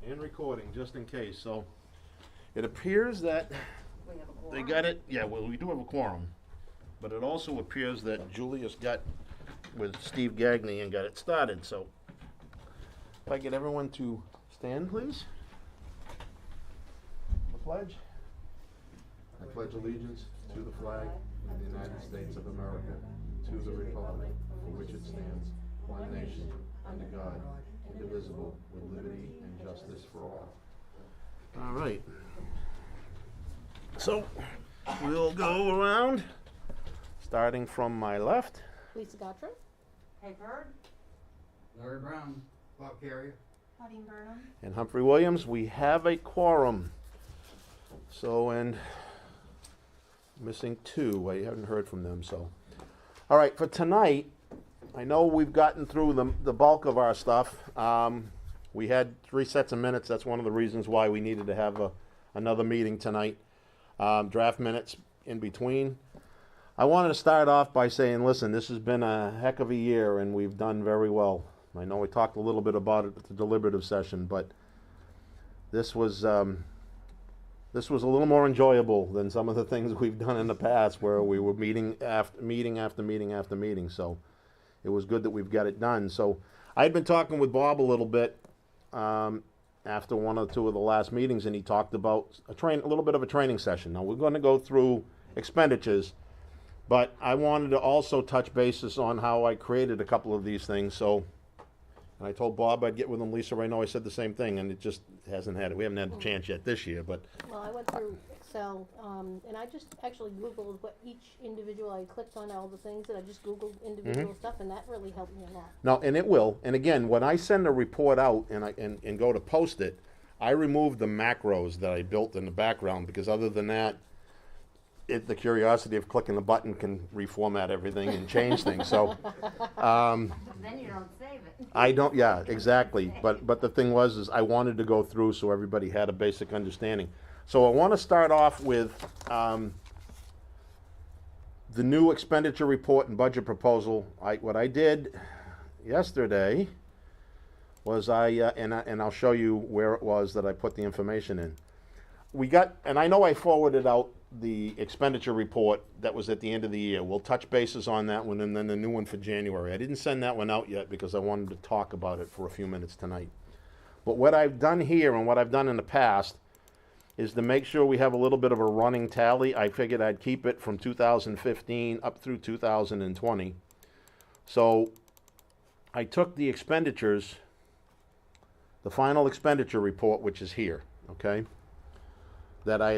and recording, just in case. So it appears that We have a quorum. they got it. Yeah, well, we do have a quorum, but it also appears that Julius got with Steve Gagney and got it started. So if I get everyone to stand, please. The pledge. I pledge allegiance to the flag of the United States of America, to the republic for which it stands, one nation, under God, indivisible, with liberty and justice for all. All right. So we'll go around, starting from my left. Lisa Gottram. Hey, Bird? Larry Brown. Bob Carrier. Claudine Burnham? And Humphrey Williams. We have a quorum. So, and missing two. I haven't heard from them, so. All right, for tonight, I know we've gotten through the bulk of our stuff. We had 3 sets of minutes. That's one of the reasons why we needed to have another meeting tonight. Draft minutes in between. I wanted to start off by saying, listen, this has been a heck of a year, and we've done very well. I know we talked a little bit about it at the deliberative session, but this was a little more enjoyable than some of the things we've done in the past, where we were meeting after meeting after meeting after meeting. So it was good that we've got it done. So I had been talking with Bob a little bit after one or two of the last meetings, and he talked about a little bit of a training session. Now we're going to go through expenditures, but I wanted to also touch bases on how I created a couple of these things. So, and I told Bob I'd get with him. Lisa, I know I said the same thing, and it just hasn't had it. We haven't had a chance yet this year, but Well, I went through Excel, and I just actually Googled what each individual, I clicked on all the things, and I just Googled individual stuff, and that really helped me a lot. no, and it will. And again, when I send a report out and go to post it, I remove the macros that I built in the background, because other than that, the curiosity of clicking the button can reformat everything and change things. So Then you don't save it. I don't, yeah, exactly. But the thing is I wanted to go through so everybody had a basic understanding. So I want to start off with the new expenditure report and budget proposal. What I did yesterday was and I'll show you where it was that I put the information in. And I know I forwarded out the expenditure report that was at the end of the year. We'll touch bases on that one, and then the new one for January. I didn't send that one out yet because I wanted to talk about it for a few minutes tonight. But what I've done here and what I've done in the past is to make sure we have a little bit of a running tally. I figured I'd keep it from 2015 up through 2020. So I took the expenditures, the final expenditure report, which is here, okay, that I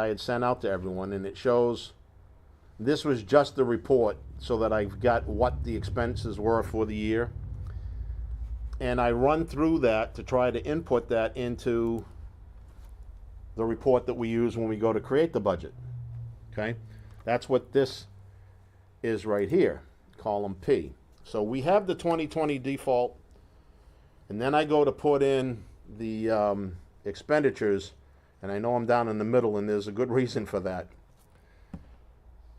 had sent out to everyone, and it shows this was just the report, so that I've got what the expenses were for the year, and I run through that to try to input that into the report that we use when we go to create the budget. Okay, that's what this is right here, column P. So we have the 2020 default, and then I go to put in the expenditures. And I know I'm down in the middle, and there's a good reason for that.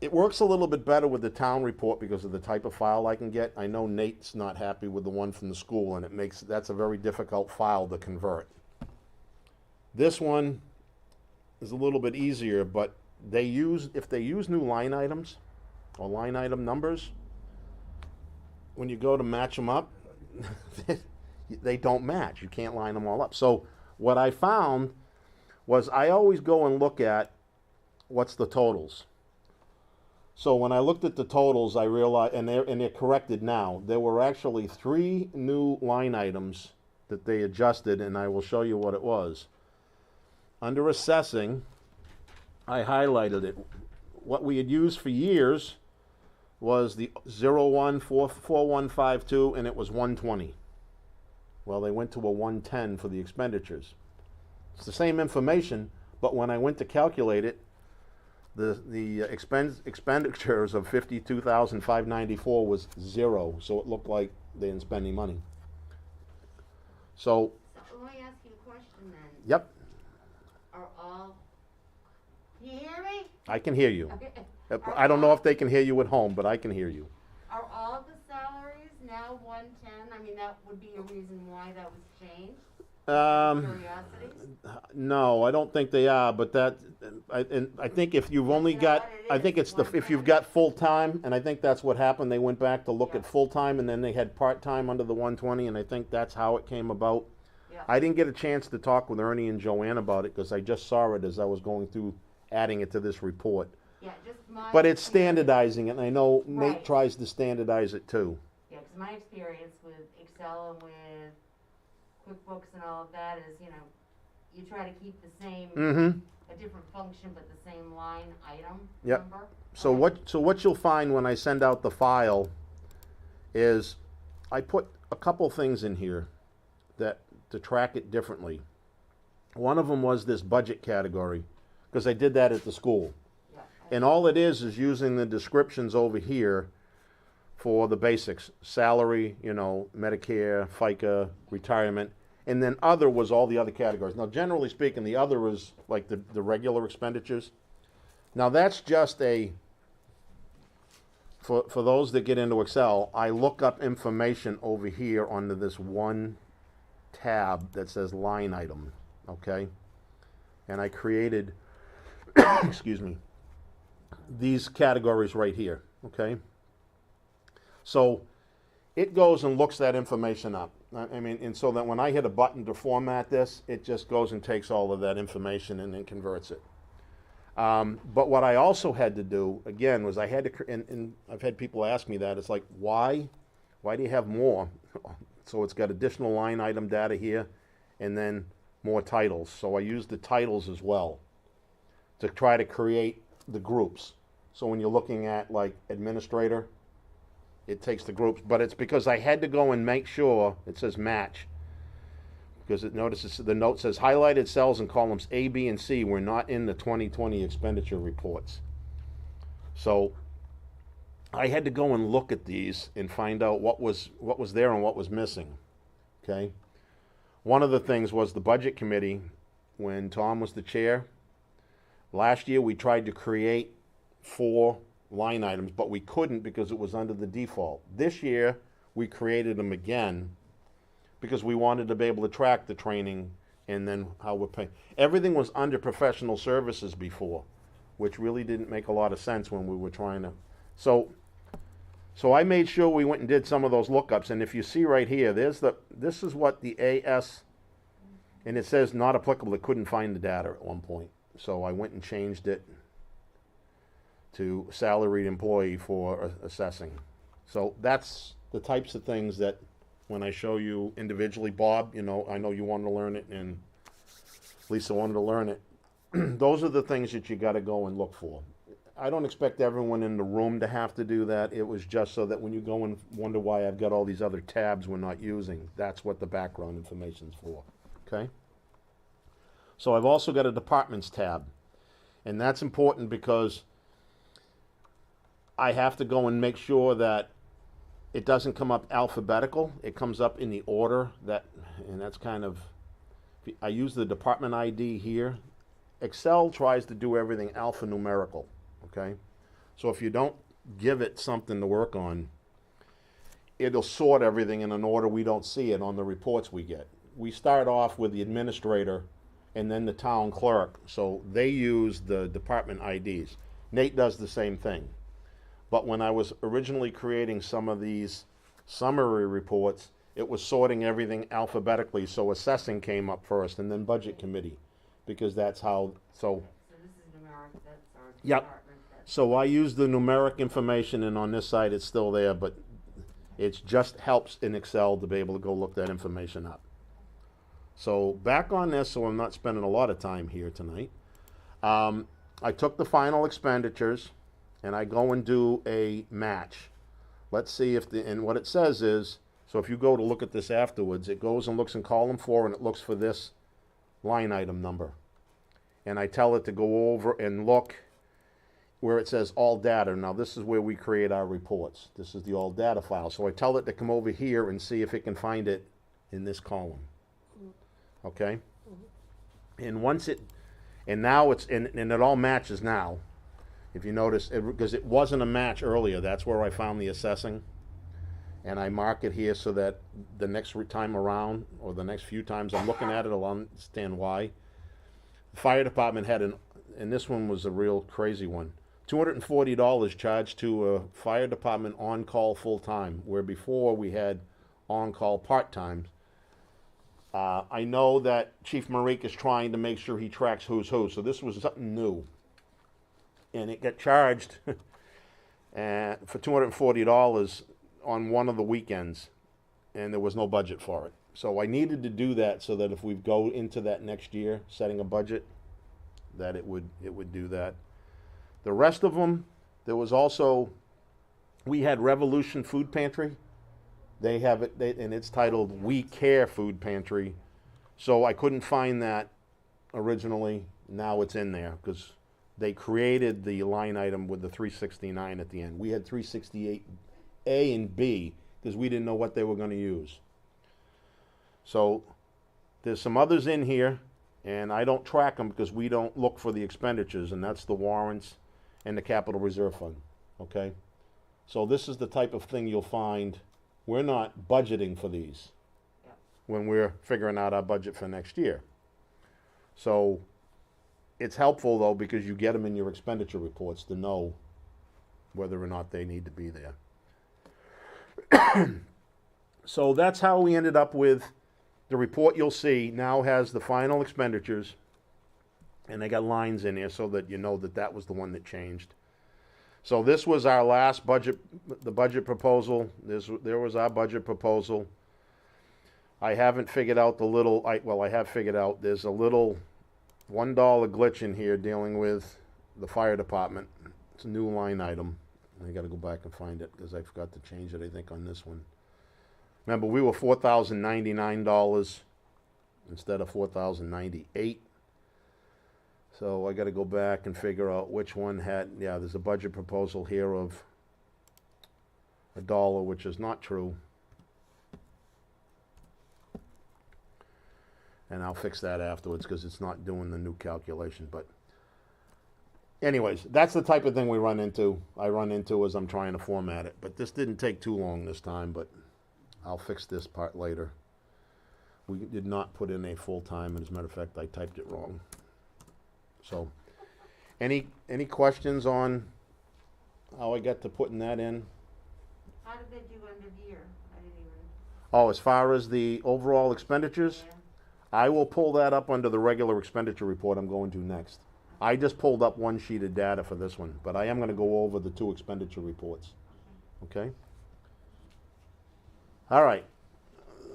It works a little bit better with the town report because of the type of file I can get. I know Nate's not happy with the one from the school, and that's a very difficult file to convert. This one is a little bit easier, but if they use new line items or line item numbers, when you go to match them up, they don't match. You can't line them all up. So what I found was I always go and look at what's the totals. So when I looked at the totals, I realized, and they're corrected now, there were actually 3 new line items that they adjusted, and I will show you what it was. Under assessing, I highlighted it. What we had used for years was the 014152, and it was 120. Well, they went to a 110 for the expenditures. It's the same information, but when I went to calculate it, the expenditures of $52,594 was 0, so it looked like they didn't spend any money. So let me ask you a question then. yep, Are all, can you hear me? I can hear you. Okay. I don't know if they can hear you at home, but I can hear you. Are all the salaries now 110? I mean, that would be a reason why that was changed? Curiosity? No, I don't think they are, but I think if you've only You know got, what it I think is, it's if you've 120. got full-time, and I think that's what happened, they went back to look Yeah. at full-time, and then they had part-time under the 120, and I think that's how it came about. Yeah. I didn't get a chance to talk with Ernie and Joanne about it, because I just saw it as I was going through adding it to this report. Yeah, just my. But it's experience- standardizing it, and I know Nate Right. tries to standardize it too. Yeah, because my experience with Excel and with QuickBooks and all of that is, you know, you try to keep the same, Mm-hmm. a different function, but the same line item Yep. number. So what you'll find when I send out the file is I put a couple things in here that to track it differently. One of them was this budget category, because I did that at the school. Yeah, And all it is using the descriptions over here for the basics, salary, you know, Medicare, FICA, retirement, and then other was all the other categories. Now, generally speaking, the other is like the regular expenditures. Now, that's just for those that get into Excel, I look up information over here under this one tab that says line item, okay? And I created, excuse me, these categories right here, okay? So it goes and looks that information up. I mean, and so that when I hit a button to format this, it just goes and takes all of that information and then converts it. But what I also had to do, again, was I had to, and I've had people ask me that, it's like, why do you have more? So it's got additional line item data here, and then more titles. So I used the titles as well to try to create the groups. So when you're looking at like administrator, it takes the groups, but it's because I had to go and make sure it says match. Because it notices the note says highlighted cells in columns A, B, and C were not in the 2020 expenditure reports. So I had to go and look at these and find out what was there and what was missing. Okay. One of the things was the budget committee, when Tom was the chair. Last year we tried to create 4 line items, but we couldn't because it was under the default. This year we created them again because we wanted to be able to track the training and then how we're paying. Everything was under professional services before, which really didn't make a lot of sense when we were trying to. So I made sure we went and did some of those lookups, and if you see right here, this is what the AS, and it says not applicable. It couldn't find the data at one point, so I went and changed it to salaried employee for assessing. So that's the types of things that when I show you individually, Bob, you know, I know you wanted to learn it and Lisa wanted to learn it. Those are the things that you gotta go and look for. I don't expect everyone in the room to have to do that. It was just so that when you go and wonder why I've got all these other tabs we're not using, that's what the background information's for, okay? So I've also got a departments tab, and that's important because I have to go and make sure that it doesn't come up alphabetical. It comes up in the order that, and that's kind of, I use the department ID here. Excel tries to do everything alphanumerical, okay? So if you don't give it something to work on, it'll sort everything in an order we don't see it on the reports we get. We start off with the administrator and then the town clerk, so they use the department IDs. Nate does the same thing. But when I was originally creating some of these summary reports, it was sorting everything alphabetically, so assessing came up first and then budget committee, because that's how, so. So this is numeric, that's our Yep. department. So I use the numeric information, and on this side it's still there, but it just helps in Excel to be able to go look that information up. So back on this, so I'm not spending a lot of time here tonight. I took the final expenditures, and I go and do a match. Let's see if and what it says is, so if you go to look at this afterwards, it goes and looks in column 4 and it looks for this line item number. And I tell it to go over and look where it says all data. Now this is where we create our reports. This is the all data file. So I tell it to come over here and see if it can find it in this column. Okay? And once it, and now it's, and it all matches now. If you notice, because it wasn't a match earlier, that's where I found the assessing. And I mark it here so that the next time around, or the next few times I'm looking at it, I'll understand why. The fire department had and this one was a real crazy one, $240 charged to a fire department on-call full-time, where before we had on-call part-time. I know that Chief Marik is trying to make sure he tracks who's who, so this was something new. And it got charged for $240 on one of the weekends, and there was no budget for it. So I needed to do that so that if we go into that next year, setting a budget, that it would do that. The rest of them, there was also, we had Revolution Food Pantry. They have it, and it's titled We Care Food Pantry. So I couldn't find that originally. Now it's in there because they created the line item with the 369 at the end. We had 368 A and B because we didn't know what they were going to use. So there's some others in here, and I don't track them because we don't look for the expenditures, and that's the warrants and the capital reserve fund, okay? So this is the type of thing you'll find. We're not budgeting for these when we're figuring out our budget for next year. So it's helpful, though, because you get them in your expenditure reports to know whether or not they need to be there. So that's how we ended up with the report. You'll see now has the final expenditures, and they got lines in there so that you know that that was the one that changed. So this was our last budget, the budget proposal. There was our budget proposal. I haven't figured out the little, I have figured out there's a little $1 glitch in here dealing with the fire department. It's a new line item. I got to go back and find it because I forgot to change it, I think, on this one. Remember, we were $4,099 instead of $4,098. So I got to go back and figure out which one had, yeah, there's a budget proposal here of $1, which is not true. And I'll fix that afterwards because it's not doing the new calculation. But anyways, that's the type of thing we run into. I run into as I'm trying to format it. But this didn't take too long this time, but I'll fix this part later. We did not put in a full-time, and as a matter of fact, I typed it wrong. So, any questions on how I got to putting that in? How did they do end of year? I didn't even. Oh, as far as the overall expenditures, Yeah. I will pull that up under the regular expenditure report I'm going to next. I just pulled up one sheet of data for this one, but I am going to go over the 2 expenditure reports. Okay? All right.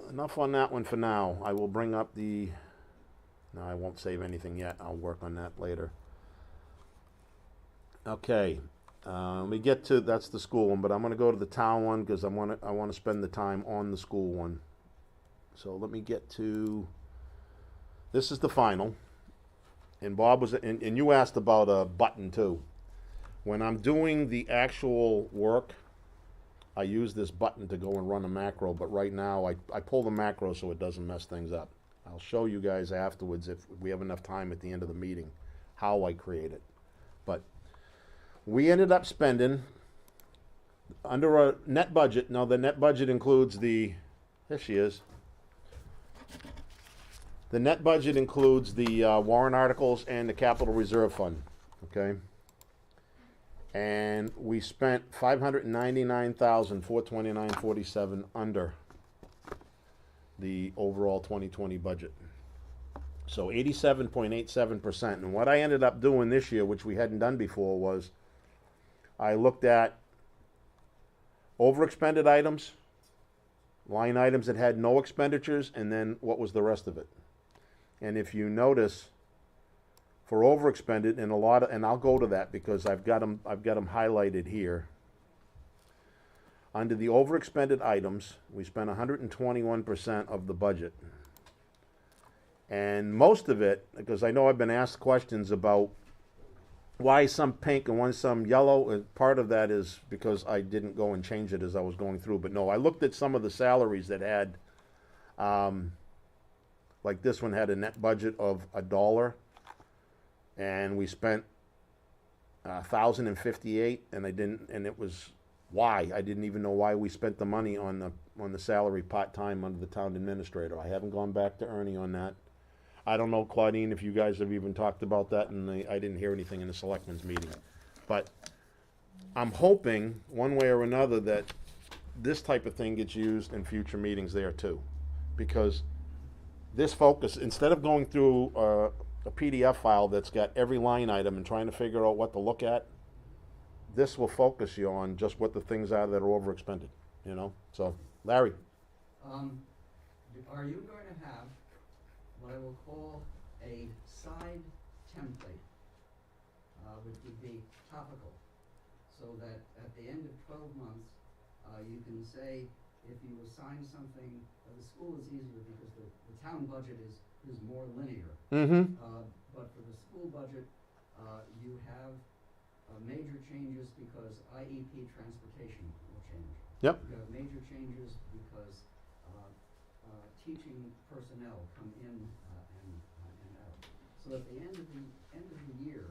Enough on that one for now. I will bring up the... No, I won't save anything yet. I'll work on that later. Okay. Let me get to... That's the school one, but I'm going to go to the town one because I want to spend the time on the school one. So let me get to... This is the final. And Bob was... And you asked about a button, too. When I'm doing the actual work, I use this button to go and run a macro, but right now I pull the macro so it doesn't mess things up. I'll show you guys afterwards, if we have enough time at the end of the meeting, how I create it. But we ended up spending under a net budget. Now the net budget includes the... There she is. The net budget includes the warrant articles and the capital reserve fund, okay? And we spent $599,429.47 under the overall 2020 budget. So 87.87%. And what I ended up doing this year, which we hadn't done before, was I looked at overexpended items, line items that had no expenditures, and then what was the rest of it. And if you notice, for overexpended, and and I'll go to that because I've got them highlighted here. Under the overexpended items, we spent 121% of the budget. And most of it, because I know I've been asked questions about why some pink and why some yellow, and part of that is because I didn't go and change it as I was going through. But no, I looked at some of the salaries that had, like this one had a net budget of $1. And we spent 1,058, and it was why. I didn't even know why we spent the money on the salary part-time under the town administrator. I haven't gone back to Ernie on that. I don't know, Claudine, if you guys have even talked about that, and I didn't hear anything in the selectmen's meeting. But I'm hoping, one way or another, that this type of thing gets used in future meetings there too. Because this focus, instead of going through a PDF file that's got every line item and trying to figure out what to look at, this will focus you on just what the things are that are overexpended, you know? So, Larry, Are you going to have what I will call a side template, which would be topical, so that at the end of 12 months, you can say, if you assign something, the school is easier because the town budget is more linear. mm-hmm, But for the school budget, you have major changes because IEP transportation will change. Yep. You have major changes because teaching personnel come in and out. So at the end of the year,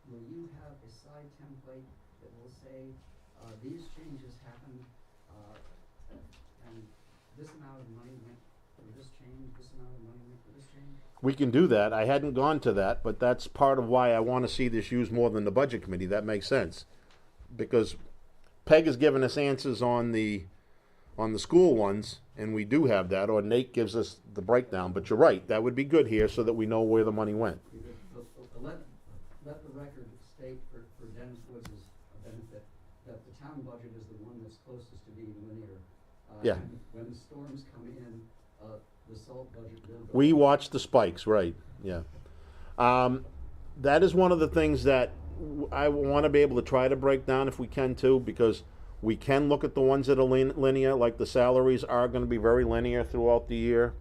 will you have a side template that will say these changes happened and this amount of money went for this change, this amount of money went for this change? we can do that. I hadn't gone to that, but that's part of why I want to see this used more than the budget committee. That makes sense. Because Peg has given us answers on the school ones, and we do have that, or Nate gives us the breakdown, but you're right, that would be good here so that we know where the money went. Let the record state for Dennis Woods' benefit that the town budget is the one that's closest to being linear. Yeah. And when the storms come in, the salt budget will go. We watch the spikes, right, yeah. That is one of the things that I want to be able to try to break down if we can too, because we can look at the ones that are linear, like the salaries are going to be very linear throughout the year,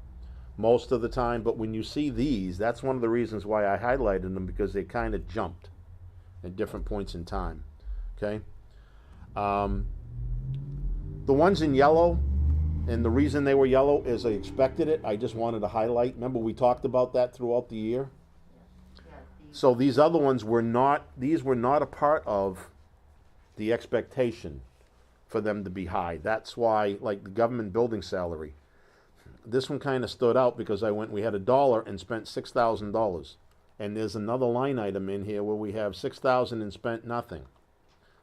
most of the time. But when you see these, that's one of the reasons why I highlighted them, because they kind of jumped at different points in time, okay? The ones in yellow, and the reason they were yellow is I expected it. I just wanted to highlight. Remember, we talked about that throughout the year? Yeah, So these other ones were not, these were not a part of the expectation for them to be high. That's why, like the government building salary, this one kind of stood out because we had $1 and spent $6,000. And there's another line item in here where we have $6,000 and spent nothing.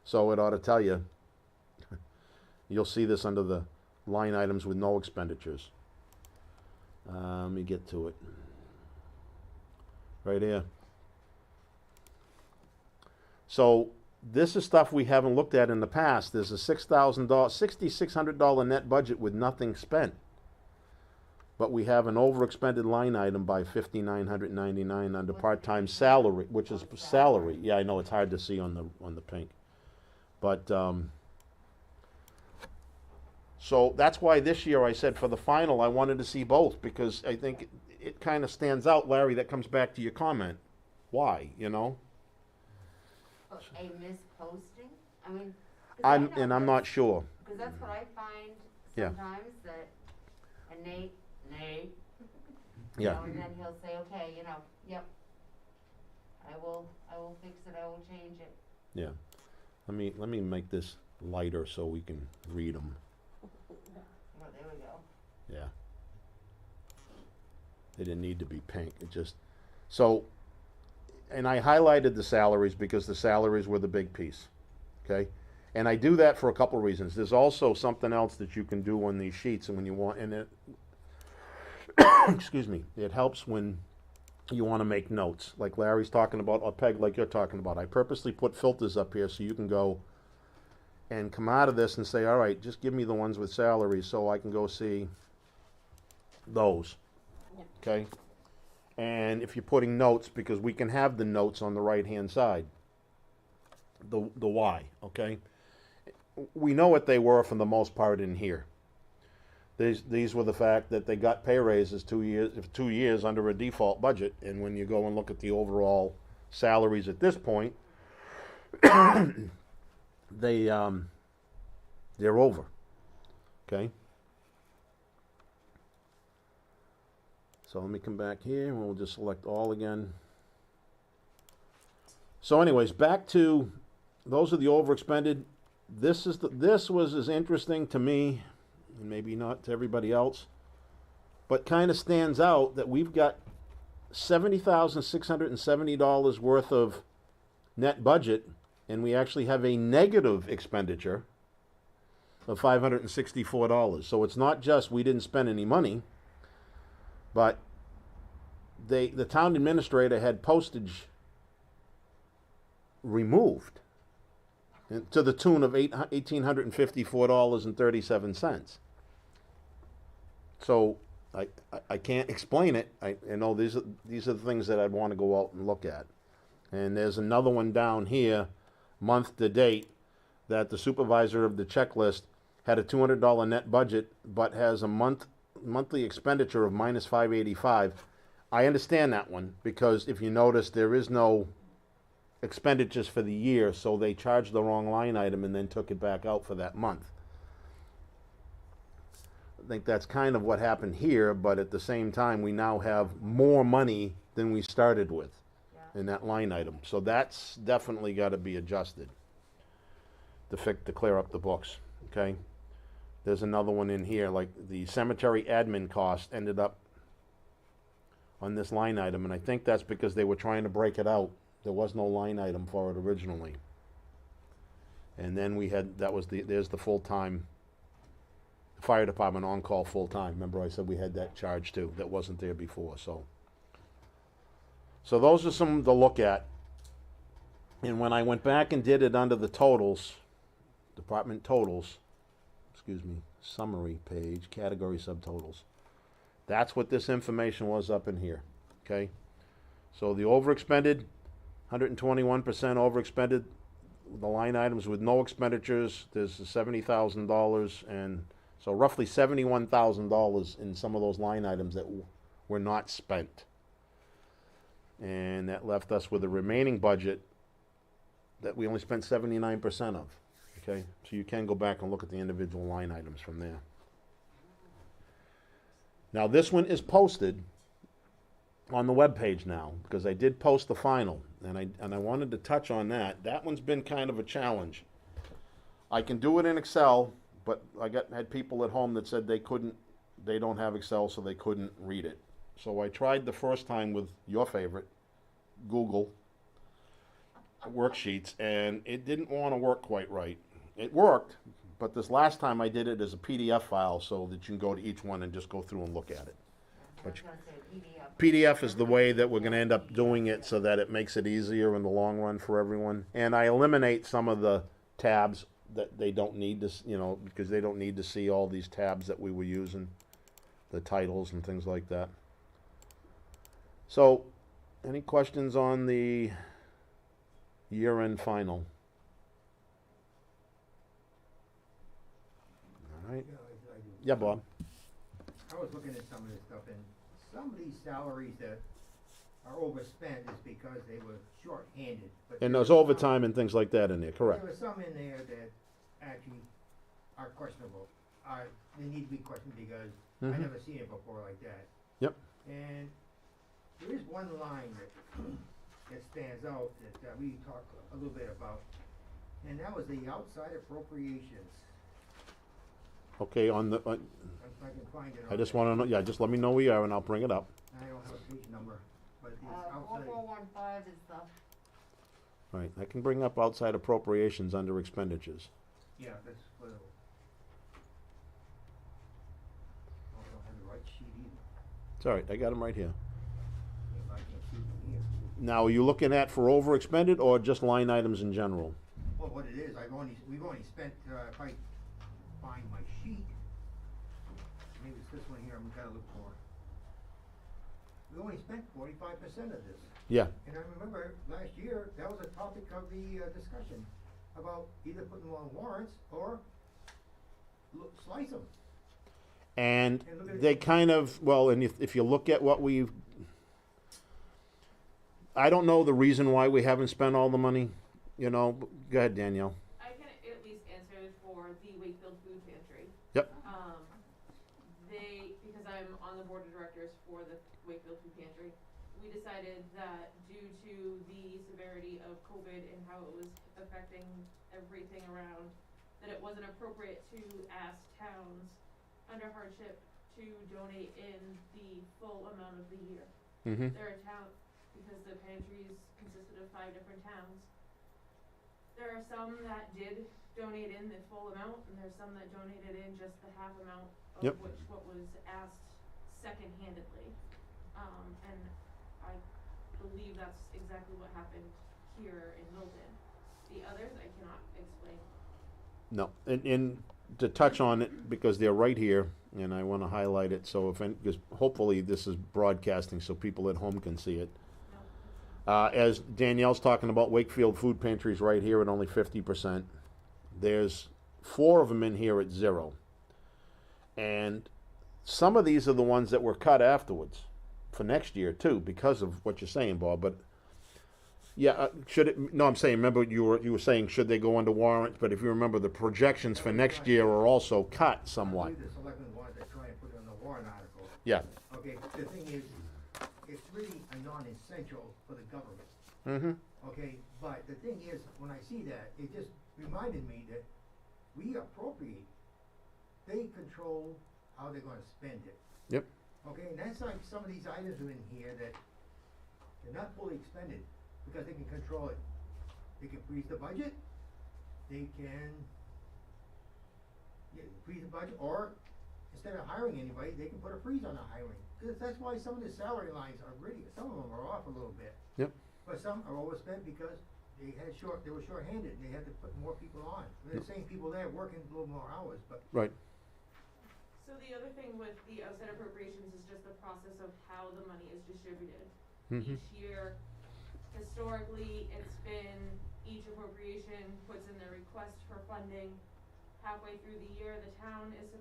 So it ought to tell you, you'll see this under the line items with no expenditures. Let me get to it. Right here. So this is stuff we haven't looked at in the past. There's a $6,600 net budget with nothing spent. But we have an overexpended line item by $5,999 under What's part-time the- salary, which is Oh, salary. salary. Yeah, I know it's hard to see on the pink. But so that's why this year I said for the final I wanted to see both, because I think it kind of stands out, Larry. That comes back to your comment. Why, you know? But a misposting, I mean. 'cause I'm know not sure. Because that's what I find Yeah. sometimes, that, and Nate, you Yeah. know, and then he'll say, okay, you know, yep, I will fix it, I will change it. Yeah. Let me make this lighter so we can read them. Oh, there we go. Yeah. They didn't need to be pink. It just so. And I highlighted the salaries because the salaries were the big piece. Okay. And I do that for a couple reasons. There's also something else that you can do on these sheets, and when you want, and it, excuse me, it helps when you want to make notes, like Larry's talking about, or Peg, like you're talking about. I purposely put filters up here so you can go and come out of this and say, all right, just give me the ones with salaries so I can go see those. Yep. Okay? And if you're putting notes, because we can have the notes on the right-hand side, the why, okay? We know what they were for the most part in here. These were the fact that they got pay raises 2 years under a default budget, and when you go and look at the overall salaries at this point, they're over. Okay. So let me come back here, and we'll just select all again. So anyways, back to, those are the overexpended. this was as interesting to me, and maybe not to everybody else, but kind of stands out that we've got $70,670 worth of net budget, and we actually have a negative expenditure of $564. So it's not just we didn't spend any money, but the town administrator had postage removed to the tune of $1,854.37. So I can't explain it. I know these are the things that I'd want to go out and look at. And there's another one down here, month to date, that the supervisor of the checklist had a $200 net budget, but has a monthly expenditure of minus $585. I understand that one, because if you notice, there is no expenditures for the year, so they charged the wrong line item and then took it back out for that month. I think that's kind of what happened here, but at the same time, we now have more money than we started with Yeah. in that line item. So that's definitely got to be adjusted to clear up the books, okay? There's another one in here, like the cemetery admin cost ended up on this line item, and I think that's because they were trying to break it out. There was no line item for it originally. And then we had, there's the full-time fire department on-call full-time. Remember I said we had that charge too, that wasn't there before, so. So those are some to look at. And when I went back and did it under the totals, department totals, summary page, category subtotals, that's what this information was up in here, okay? So the overexpended, 121% overexpended, the line items with no expenditures, there's $70,000, and so roughly $71,000 in some of those line items that were not spent. And that left us with a remaining budget that we only spent 79% of, okay? So you can go back and look at the individual line items from there. Now this one is posted on the webpage now, because I did post the final, and I wanted to touch on that. That one's been kind of a challenge. I can do it in Excel, but had people at home that said they don't have Excel, so they couldn't read it. So I tried the first time with your favorite, Google worksheets, and it didn't want to work quite right. It worked, but this last time I did it as a PDF file so that you can go to each one and just go through and look at it. I was gonna say PDF. PDF is the way that we're going to end up doing it, so that it makes it easier in the long run for everyone. And I eliminate some of the tabs that they don't need to, because they don't need to see all these tabs that we were using, the titles and things like that. So, any questions on the year-end final? All right. Yeah, Bob. I was looking at some of this stuff, and some of these salaries that are overspent is because they were short-handed. But And there there's were overtime and things like that in there, correct? There were some in there that actually are questionable. They need to be questioned because I Mhm. never seen it before like that. Yep. And there is one line that stands out that we talked a little bit about, and that was the outside appropriations. Okay, If I can find it. I just want to know, yeah, just let me know where you are and I'll bring it up. I don't have a page number, but it's outside. 4415 is the, All right, I can bring up outside appropriations under expenditures. Yeah, that's what. I don't have the right sheet either. It's all right, I got them right here. If I can see from here. Now, are you looking at for overexpended or just line items in general? Well, what it is, we've only spent, if I find my sheet, maybe it's this one here I'm gotta look for. We only spent 45% of this. Yeah, And I remember last year, that was a topic of the discussion about either putting them on warrants or slice them. and And look at they it. kind of, well, and if you look at what we've, I don't know the reason why we haven't spent all the money, go ahead, Danielle. I can at least answer for the Wakefield Food Pantry. Yep. Because I'm on the board of directors for the Wakefield Food Pantry, we decided that due to the severity of COVID and how it was affecting everything around that it wasn't appropriate to ask towns under hardship to donate in the full amount of the year. Mm-hmm. There are towns, because the pantries consisted of 5 different towns, there are some that did donate in the full amount, and there's some that donated in just the half amount of Yep. which what was asked second-handedly. And I believe that's exactly what happened here in Milton. The others I cannot explain. No, and to touch on it, because they're right here, and I want to highlight it, so because hopefully this is broadcasting so people at home can see it. No. As Danielle's talking about, Wakefield Food Pantry's right here at only 50%. There's 4 of them in here at 0. And some of these are the ones that were cut afterwards for next year too, because of what you're saying, Bob. But yeah, should it? No, I'm saying. Remember, you were saying should they go under warrant? But if you remember, the projections for next year are also cut somewhat. I believe the selectmen wanted to try and put it on the warrant article. Yeah. Okay, the thing is, it's really a non-essential for the government. Mm-hmm. Okay, but the thing is, when I see that, it just reminded me that we appropriate. They control how they're gonna spend it. Yep. Okay, and that's like some of these items are in here that they're not fully expended because they can control it. They can freeze the budget, they can freeze the budget, or instead of hiring anybody, they can put a freeze on the hiring. Cause that's why some of the salary lines are really, some of them are off a little bit. Yep. But some are overspent because they were short-handed, and they had to put more people on. They're the same people there working a little more hours, but Right. So the other thing with the outside appropriations is just the process of how the money is distributed. Mm-hmm. Each year, historically, it's been each appropriation puts in their request for funding. Halfway through the year, the town is,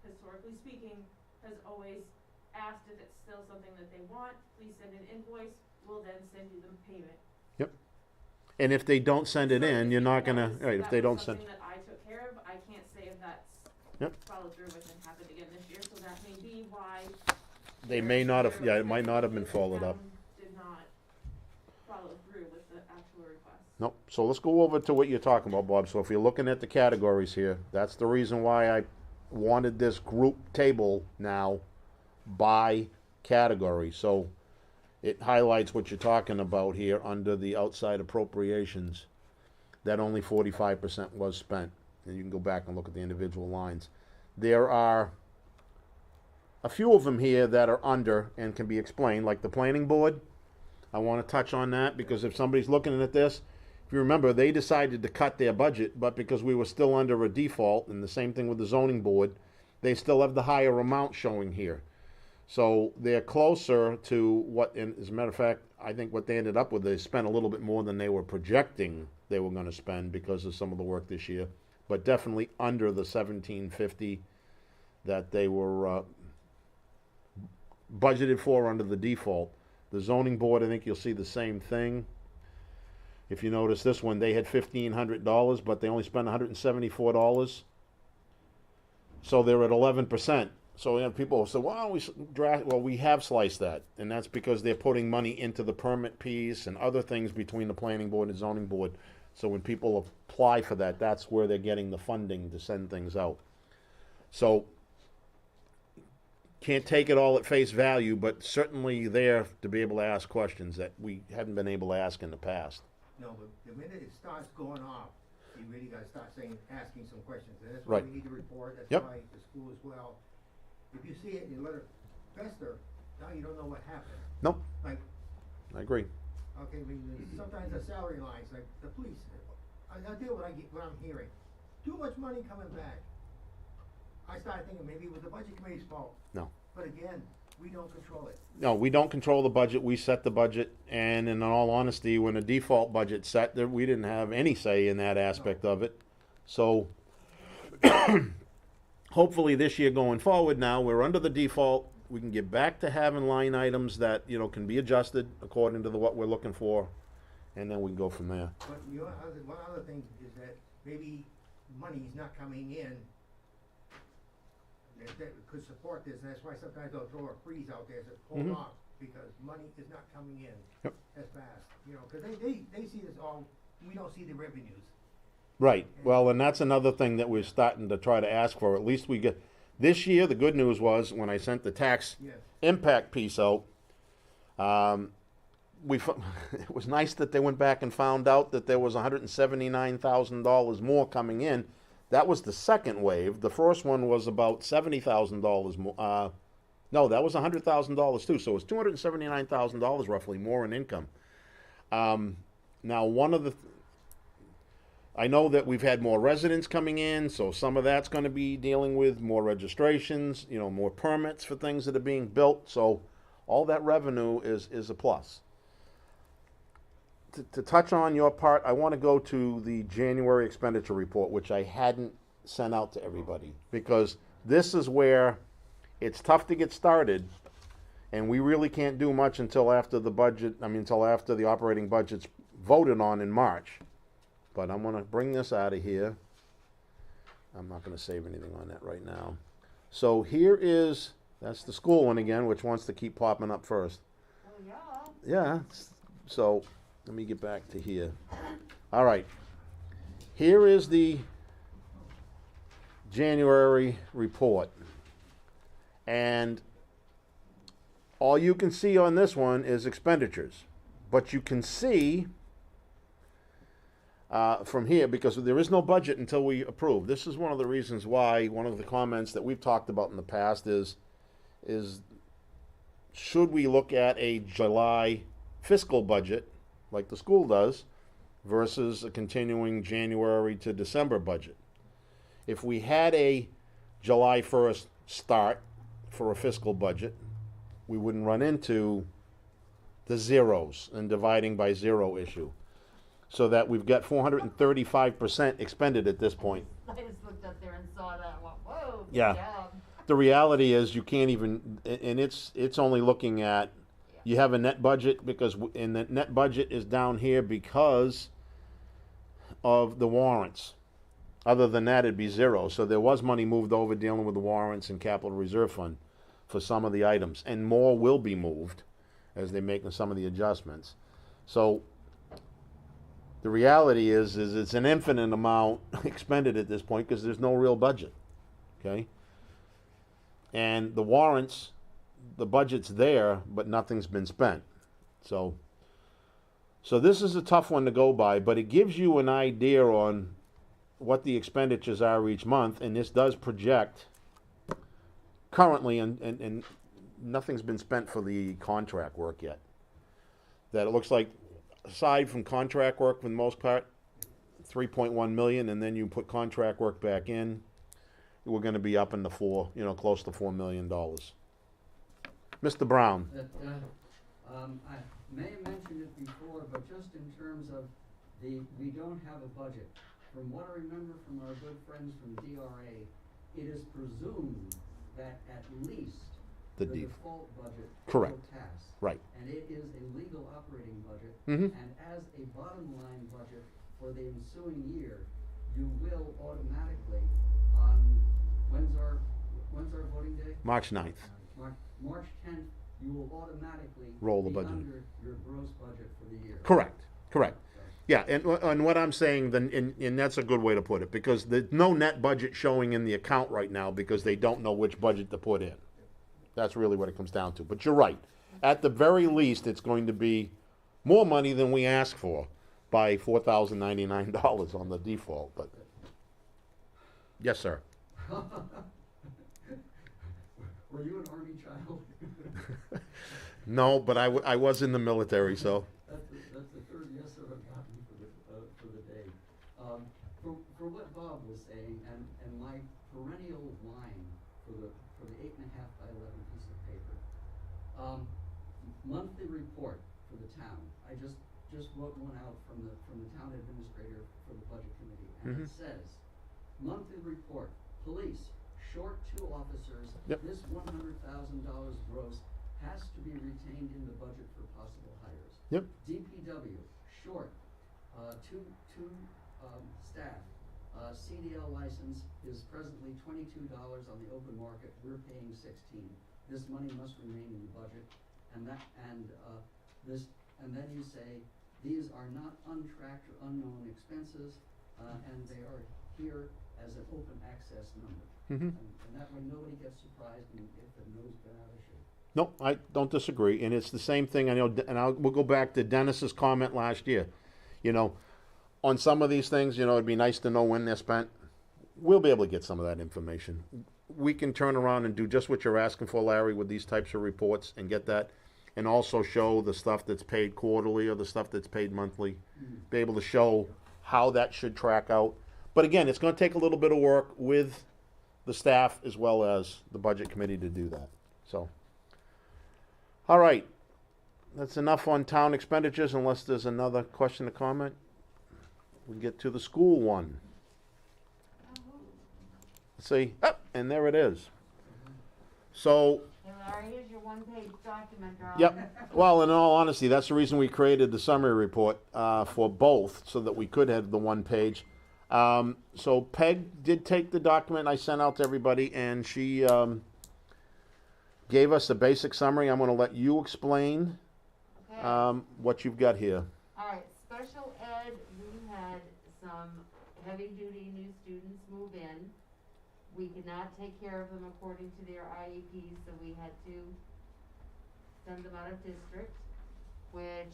historically speaking, has always asked if it's still something that they want, please send an invoice, we'll then send you the payment. And if they don't send it So in, if you're not that gonna. was- Right. If that they was don't send. something that I took care of, I can't say if that's Yep. followed through with and happened again this year, so that may be why. They there may is not have. zero Yeah, it might not have been because the followed up. town Did not follow through with the actual request. Nope. So let's go over to what you're talking about, Bob. So if you're looking at the categories here, that's the reason why I wanted this group table now by category. So it highlights what you're talking about here under the outside appropriations, that only 45% was spent. And you can go back and look at the individual lines. There are a few of them here that are under and can be explained, like the planning board. I want to touch on that because if somebody's looking at this, if you remember, they decided to cut their budget, but because we were still under a default, and the same thing with the zoning board, they still have the higher amount showing here. So they're closer to what, and as a matter of fact, I think what they ended up with, they spent a little bit more than they were projecting they were going to spend because of some of the work this year, but definitely under the 1750 that they were budgeted for under the default. The zoning board, I think you'll see the same thing. If you notice this one, they had $1,500, but they only spent $174. So they're at 11%. So you know, people say, well, we have sliced that. And that's because they're putting money into the permit piece and other things between the planning board and zoning board. So when people apply for that, that's where they're getting the funding to send things out. So can't take it all at face value, but certainly there to be able to ask questions that we hadn't been able to ask in the past. no, but the minute it starts going off, you really gotta start asking some questions, and that's why Right. we need to report, that's Yep. why the school as well. If you see it and you let it fester, now you don't know what happened. Nope, Like, I agree. okay, I mean, sometimes the salary lines, like the police, I deal with what I'm hearing. Too much money coming back. I started thinking maybe it was the budget committee's fault. No. But again, we don't control it. No, we don't control the budget, we set the budget, and in all honesty, when the default budget's set, there, we didn't have any say in that aspect of it. So, hopefully this year going forward now, we're under the default, we can get back to having line items that, you know, can be adjusted according to what we're looking for, and then we can go from there. But one other thing is that maybe money's not coming in that could support this, and that's why sometimes they'll throw a freeze out there, says hold Mhm. off, because money is not coming in Yep. as fast, you know, cause they see this all, we don't see the revenues. Right, well, and that's another thing that we're starting to try to ask for, at least we get, this year, the good news was, when I sent the tax Yes. impact piece out, it was nice that they went back and found out that there was $179,000 more coming in. That was the second wave. The first one was about $70,000 more. No, that was $100,000 too. So it was $279,000 roughly more in income. Now, I know that we've had more residents coming in, so some of that's going to be dealing with more registrations, more permits for things that are being built. So all that revenue is a plus. To touch on your part, I want to go to the January expenditure report, which I hadn't sent out to everybody, because this is where it's tough to get started, and we really can't do much until after until after the operating budget's voted on in March. But I'm going to bring this out of here. I'm not going to save anything on that right now. So that's the school one again, which wants to keep popping up first. Oh, yeah. Yeah, so let me get back to here. All right. Here is the January report. And all you can see on this one is expenditures. But you can see from here, because there is no budget until we approve. This is one of the reasons why, one of the comments that we've talked about in the past is should we look at a July fiscal budget like the school does versus a continuing January to December budget? If we had a July 1st start for a fiscal budget, we wouldn't run into the zeros and dividing by zero issue. So that we've got 435% expended at this point. I just looked up there and saw that and went, whoa, good Yeah. job. The reality is you can't even, and it's only looking at, you have a net budget and the net budget is down here because of the warrants. Other than that, it'd be zero. So there was money moved over dealing with the warrants and capital reserve fund for some of the items, and more will be moved as they make some of the adjustments. So the reality is it's an infinite amount expended at this point because there's no real budget, okay? And the warrants, the budget's there, but nothing's been spent. So this is a tough one to go by, but it gives you an idea on what the expenditures are each month, and this does project currently, and nothing's been spent for the contract work yet. That it looks like, aside from contract work for the most part, 3.1 million, and then you put contract work back in, we're going to be up in the close to $4 million. Mr. Brown. I may have mentioned it before, but just in terms of we don't have a budget. From what I remember from our good friends from DRA, it is presumed that at least the default budget Correct. will pass. Right. And it is a legal operating budget. Mhm. And as a bottom line budget for the ensuing year, you will automatically when's our voting day? March 9th. March 10th, you will automatically Roll the be budget. under your gross budget for the year. Correct. So, Yeah, and what I'm saying, and that's a good way to put it, because there's no net budget showing in the account right now because they don't know which budget to put in. That's really what it comes down to. But you're right. At the very least, it's going to be more money than we asked for by $4,099 on the default. But yes, sir. Were you an Army child? No, but I was in the military, so. That's the third yes sir I've gotten for the day. For what Bob was saying, and my perennial line for the 8.5 by 11 piece of paper. Monthly report for the town. I just wrote one out from the town administrator for the budget committee, and it says, monthly report, police, short 2 officers. Yep. This $100,000 gross has to be retained in the budget for possible hires. Yep. DPW, short, two staff. CDL license is presently $22 on the open market. We're paying $16. This money must remain in the budget, and then you say these are not untracked or unknown expenses. and they are here as an open access number. Mhm. And that way nobody gets surprised if the no's been out of shape. No, I don't disagree, and it's the same thing. I know, and we'll go back to Dennis's comment last year. You know, on some of these things, it'd be nice to know when they're spent. We'll be able to get some of that information. We can turn around and do just what you're asking for, Larry, with these types of reports and get that, and also show the stuff that's paid quarterly or the stuff that's paid monthly. Be able to show how that should track out. But again, it's going to take a little bit of work with the staff as well as the budget committee to do that. So, all right, that's enough on town expenditures unless there's another question or comment. We can get to the school one. Let's see, and there it is. So, Hey Larry, here's your one-page document, darling. yep, well, in all honesty, that's the reason we created the summary report for both, so that we could have the one page. So Peg did take the document I sent out to everybody, and she gave us a basic summary. I'm going to let you explain Okay. what you've got here. All right, special ed, we had some heavy-duty new students move in. We could not take care of them according to their IEPs, so we had to send them out of district, which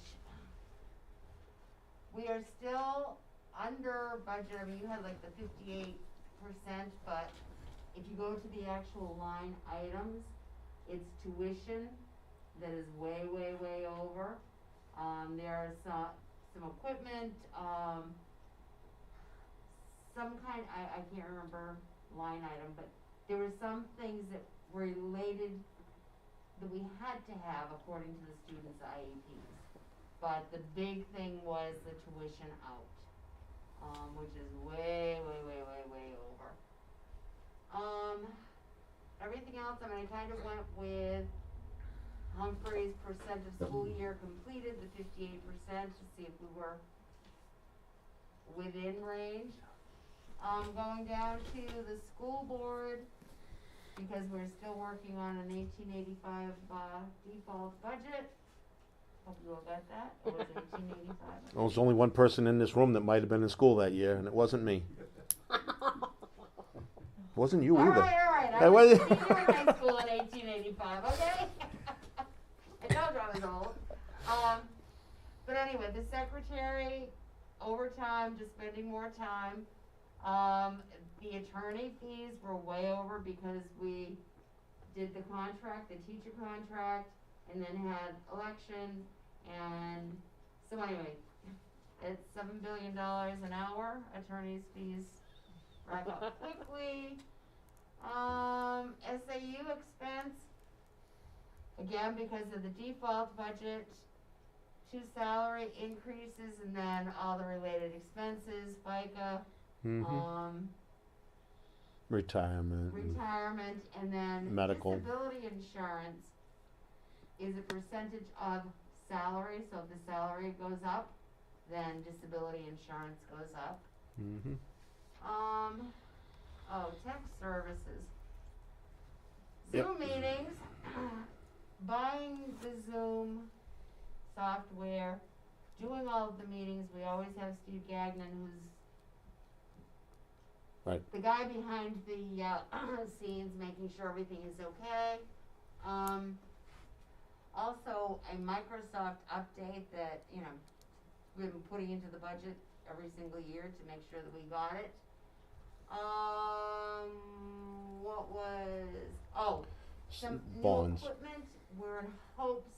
we are still under budget. I mean, you had like the 58%, but if you go to the actual line items, it's tuition that is way, way, way over. There are some equipment, some kind, I can't remember line item, but there were some things that were related that we had to have according to the students' IEPs. But the big thing was the tuition out, which is way, way, way, way, way over. Everything else, I mean, I kind of went with Humphrey's percent of school year completed, the 58%, to see if we were within range. Going down to the school board, because we're still working on an 1885 default budget. Hope you all got that, or was it 1885? There was only one person in this room that might have been in school that year, and it wasn't me. Wasn't you All either. right, Hey, I was what- in high school in 1885, okay? I told you I was old. But anyway, the secretary, overtime, just spending more time. The attorney fees were way over because we did the contract, the teacher contract, and then had election, and so anyway, it's $7 billion an hour, attorney's fees rack up quickly. SAU expense, again, because of the default budget, 2 salary increases and then all the related expenses, FICA, Retirement. retirement, and then Medical. disability insurance is a percentage of salary, so if the salary goes up, then disability insurance goes up. Mm-hmm. Tech services. Yep. Zoom meetings, buying the Zoom software, doing all of the meetings. We always have Steve Gagnon, who's Right. the guy behind the scenes, making sure everything is okay. Also a Microsoft update that, we've been putting into the budget every single year to make sure that we got it. Some new Bonds. equipment, we're in hopes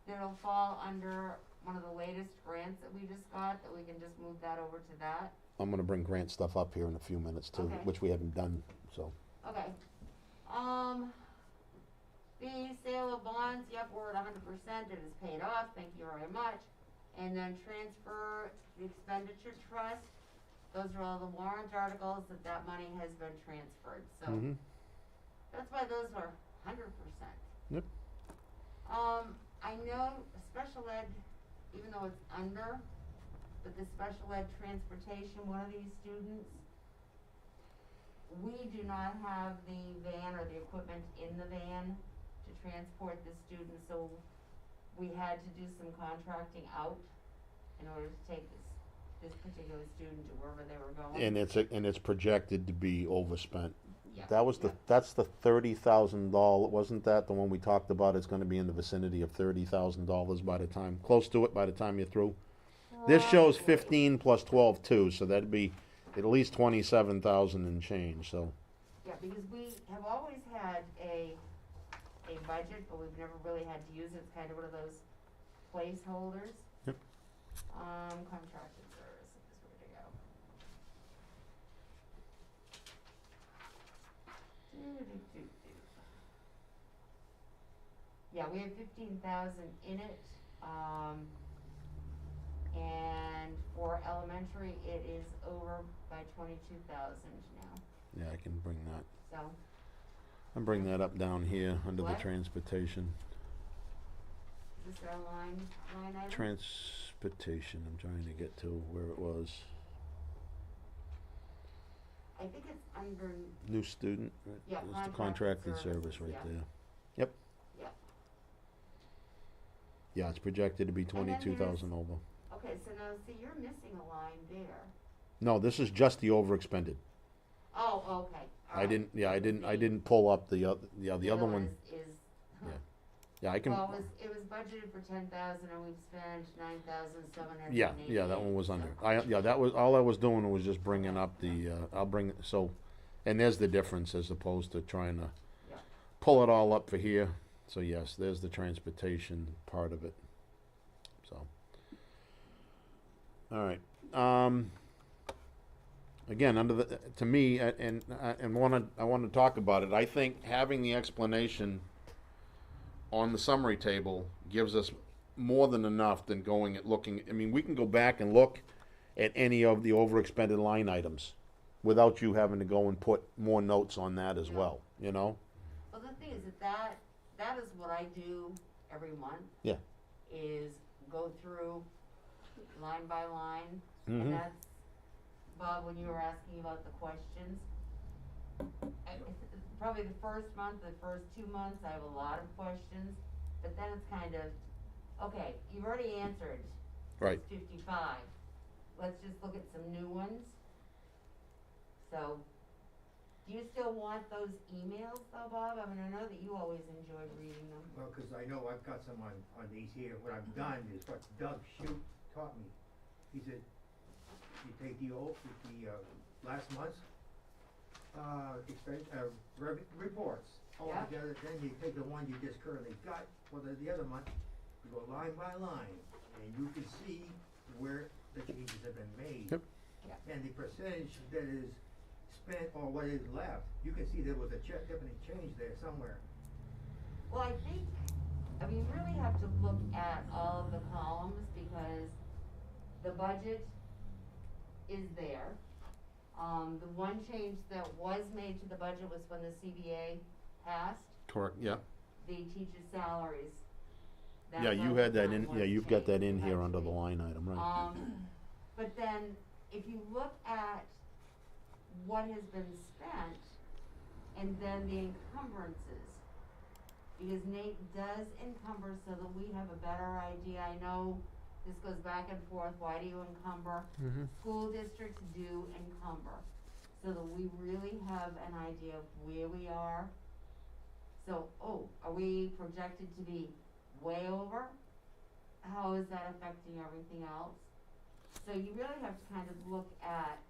that it'll fall under one of the latest grants that we just got, that we can just move that over to that. I'm going to bring grant stuff up here in a few minutes too, Okay. which we haven't done. So. Okay. The sale of bonds, yep, we're at 100%, it is paid off, thank you very much. And then transfer the expenditure trust, those are all the warrant articles that money has been transferred, so. Mm-hmm. That's why those are 100%. Yep. I know special ed, even though it's under, but the special ed transportation, one of these students, we do not have the van or the equipment in the van to transport the student, so we had to do some contracting out in order to take this this particular student to wherever they were going. And it's projected to be overspent. Yeah, That's the $30,000, wasn't that the one we talked about? It's gonna be in the vicinity of $30,000 by the time, close to it by the time you're through. This shows Roughly. 15 plus 12 too, so that'd be at least 27,000 and change, so. Yeah, because we have always had a budget, but we've never really had to use it. It's kind of one of those placeholders. Yep. Contracted services, where'd it go? Doo-doo-doo-doo. Yeah, we have 15,000 in it, and for elementary, it is over by 22,000 now, Yeah, I can bring that. so. I'll bring that up down here under the What? transportation. Is this our line item? Transportation, I'm trying to get to where it was. I think it's under, New student, Yeah, it's the contracted contracted service services, right yeah. there. Yep. Yeah. Yeah, it's projected to be then there's- 22,000 over. okay, so now, see, you're missing a line there. No, this is just the overexpended. Oh, okay. I didn't pull up the other, the other one. Is, Yeah, I can, well, it was budgeted for 10,000 and we've spent 9,788. yeah, that one was so- under. That was, all I was doing was just bringing up the, I'll bring, so, and there's the difference as opposed to trying to Yeah. pull it all up for here. So yes, there's the transportation part of it, so. All right, again, under the, to me, and I wanna talk about it, I think having the explanation on the summary table gives us more than enough than going at looking, I mean, we can go back and look at any of the overexpended line items without you having to go and put more notes on that as Yeah. well, you know? Well, the thing is that is what I do every month. Yeah. Is go through line by line, Mhm. and that's, Bob, when you were asking about the questions. Probably the first month, the first 2 months, I have a lot of questions, but then it's kind of, okay, you've already answered Right. 55. Let's just look at some new ones. So, do you still want those emails though, Bob? I mean, I know that you always enjoyed reading them. Well, 'cause I know I've got some on these here, what I've done is what Doug Shute taught me. He said, you take last month's, reports all Yeah. together, then you take the one you just currently got for the other month, you go line by line, and you can see where the changes have been made. Yep. Yeah. And the percentage that is spent or what is left, you can see there was a definite change there somewhere. Well, I think, I mean, you really have to look at all of the columns because the budget is there. The one change that was made to the budget was when the CBA passed, Correct, yeah. the teachers' salaries. That's Yeah, you all had that done in, was yeah, you've got that changed, in here had under the changed. line item, right? But then, if you look at what has been spent, and then the encumbrances, because Nate does encumber so that we have a better idea, I know this goes back and forth, why do you encumber? Mhm. School districts do encumber, so that we really have an idea of where we are. So, are we projected to be way over? How is that affecting everything else? So you really have to kind of look at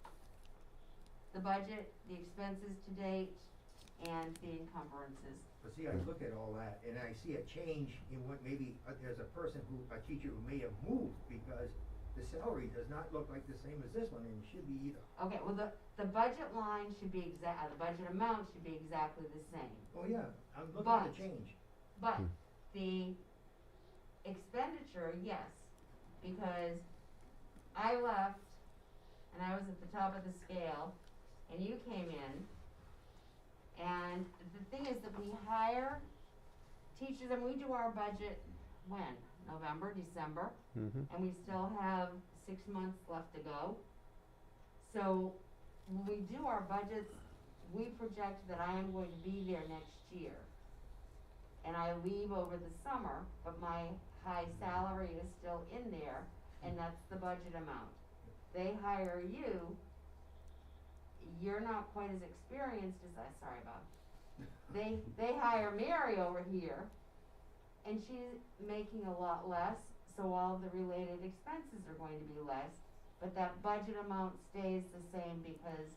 the budget, the expenses to date, and the encumbrances. But see, I look at all that and I see a change in what maybe, there's a teacher who may have moved because the salary does not look like the same as this one and it should be either. Okay, well, the budget line should be the budget amount should be exactly the same. Oh, yeah, I'm looking at But- the change. But the expenditure, yes, because I left and I was at the top of the scale and you came in. And the thing is that we hire teachers and we do our budget when? November, December, Mhm. and we still have 6 months left to go. So when we do our budgets, we project that I am going to be there next year. And I leave over the summer, but my high salary is still in there, and that's the budget amount. they hire you, you're not quite as experienced as sorry, Bob. They hire Mary over here, and she's making a lot less, so all the related expenses are going to be less, but that budget amount stays the same because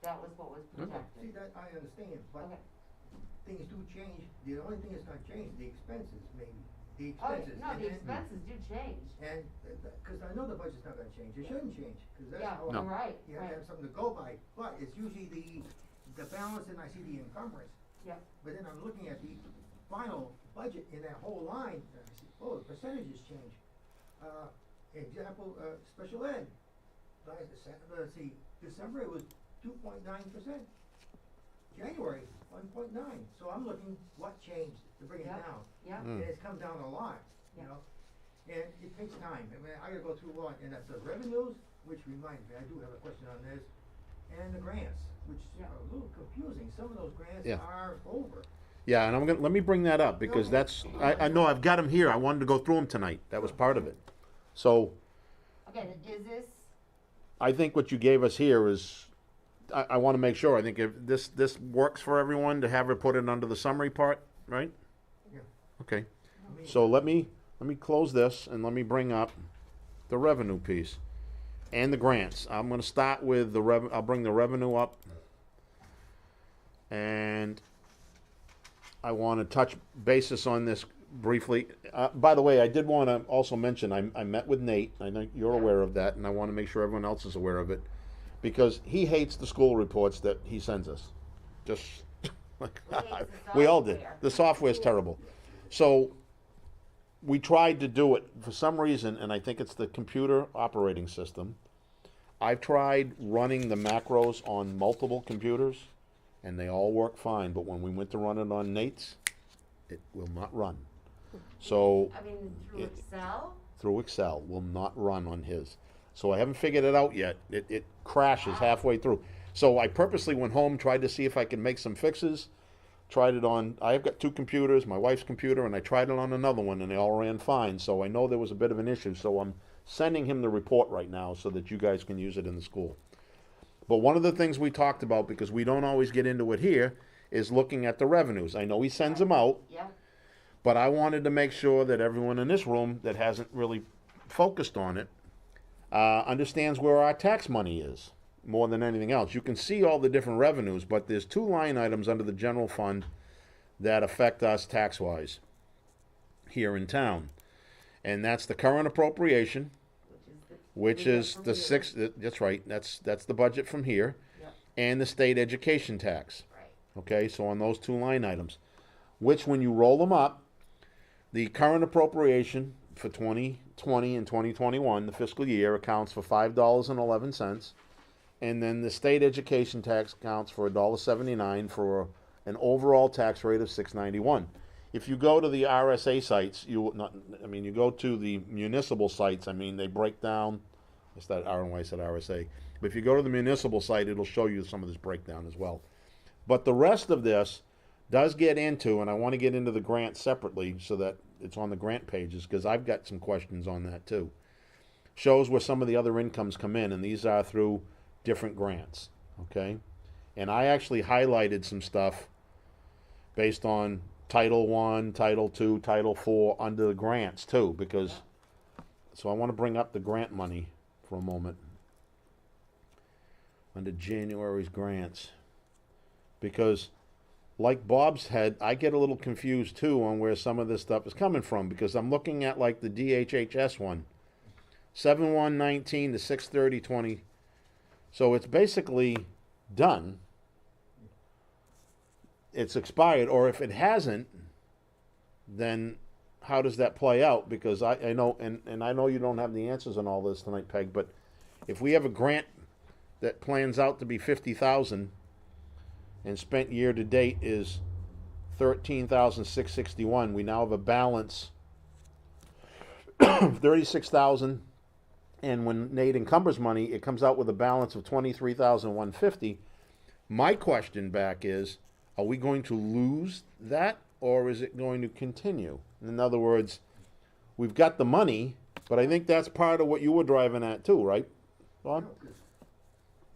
that was what was See, projected. that, I understand, but Okay. things do change, the only thing that's gonna change, the expenses, maybe, the Oh, expenses. no, the expenses do change. And, cause I know the budget's not gonna change, it shouldn't change, cause that's Yeah, how No. you're right, you have to right. have something to go by, but it's usually the balance and I see the encumbrance. Yep. But then I'm looking at the final budget in that whole line, and I see, oh, the percentages change. Example, special ed, let's see, December it was 2.9%. January, 1.9, so I'm looking, what changed to bring it Yep. down? Yeah, Mm. And it's come down a lot, you Yeah. know? And it takes time, I mean, I gotta go through a lot, and that's the revenues, which reminds me, I do have a question on this, and the grants, which Yeah. are a little confusing, some of those grants Yeah. are over. Yeah, and let me bring that up, because that's, I know, I've got them here, I wanted to go through them tonight, that was part of it. So, okay, is this, I think what you gave us here is, I wanna make sure, I think if this works for everyone, to have her put it under the summary part, right? Yeah. Okay, I mean, so let me close this, and let me bring up the revenue piece, and the grants. I'm gonna start with I'll bring the revenue up, and I wanna touch basis on this briefly. By the way, I did wanna also mention, I met with Nate, I know you're aware of that, and I wanna make sure everyone else is aware of it, because he hates the school reports that he sends us. Just, like, He hates the we all did. software. The software's terrible. So, we tried to do it for some reason, and I think it's the computer operating system. I've tried running the macros on multiple computers, and they all work fine, but when we went to run it on Nate's, it will not run. So, I mean, through It- Excel? through Excel, will not run on his. So I haven't figured it out yet. It crashes halfway through. So I purposely went home, tried to see if I could make some fixes. Tried it on, I've got two computers, my wife's computer, and I tried it on another one, and they all ran fine. So I know there was a bit of an issue. So I'm sending him the report right now so that you guys can use it in the school. But one of the things we talked about, because we don't always get into it here, is looking at the revenues. I know he sends them out, Yep, but I wanted to make sure that everyone in this room that hasn't really focused on it understands where our tax money is more than anything else. You can see all the different revenues, but there's two line items under the general fund that affect us tax-wise here in town. And that's the current appropriation, which is the six, that's right, that's the budget from here, Yep. and the state education tax. right. Okay, so on those two line items, which when you roll them up, the current appropriation for 2020 and 2021, the fiscal year, accounts for $5.11, and then the state education tax accounts for $1.79 for an overall tax rate of $6.91. If you go to the RSA sites, you go to the municipal sites. I mean, they break down. It's that I said RSA, but if you go to the municipal site, it'll show you some of this breakdown as well. But the rest of this does get into, and I want to get into the grant separately so that it's on the grant pages, because I've got some questions on that too. Shows where some of the other incomes come in, and these are through different grants, okay? And I actually highlighted some stuff based on Title I, Title II, Title IV under the grants too, because, so I want to bring up the grant money for a moment. Under January's grants. Because like Bob's had, I get a little confused too on where some of this stuff is coming from, because I'm looking at like the DHHS one, 7/1/19 to 6/30/20. So it's basically done. It's expired, or if it hasn't, then how does that play out? Because I know, and I know you don't have the answers on all this tonight, Peg, but if we have a grant that plans out to be 50,000 and spent year to date is 13,661. We now have a balance of 36,000, and when Nate encumbers money, it comes out with a balance of 23,150. My question back is, are we going to lose that, or is it going to continue? In other words, we've got the money, but I think that's part of what you were driving at too, right? Bob? No, 'cause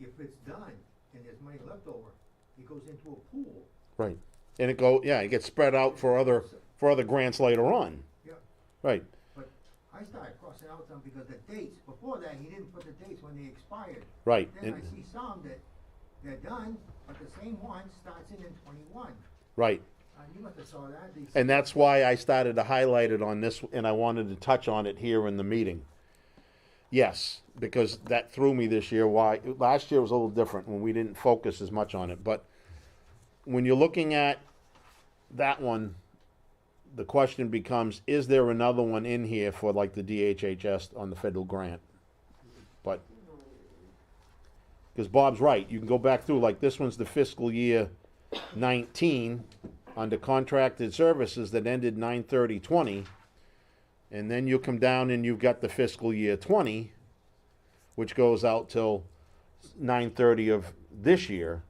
if it's done and there's money left over, it goes into a pool. Right. And it gets spread out for other grants later on. Yeah. Right. But I started crossing out some because the dates, before that, he didn't put the dates when they expired. Right. Then I And, see some that they're done, but the same one starts in 21. right. You must have saw that. And that's why I started to highlight it on this, and I wanted to touch on it here in the meeting. Yes, because that threw me this year. Why? Last year was a little different when we didn't focus as much on it. But when you're looking at that one, the question becomes, is there another one in here for like the DHHS on the federal grant? But, because Bob's right, you can go back through, like this one's the fiscal year 19 under contracted services that ended 9/30/20, and then you come down and you've got the fiscal year 20, which goes out till 9/30 of this year.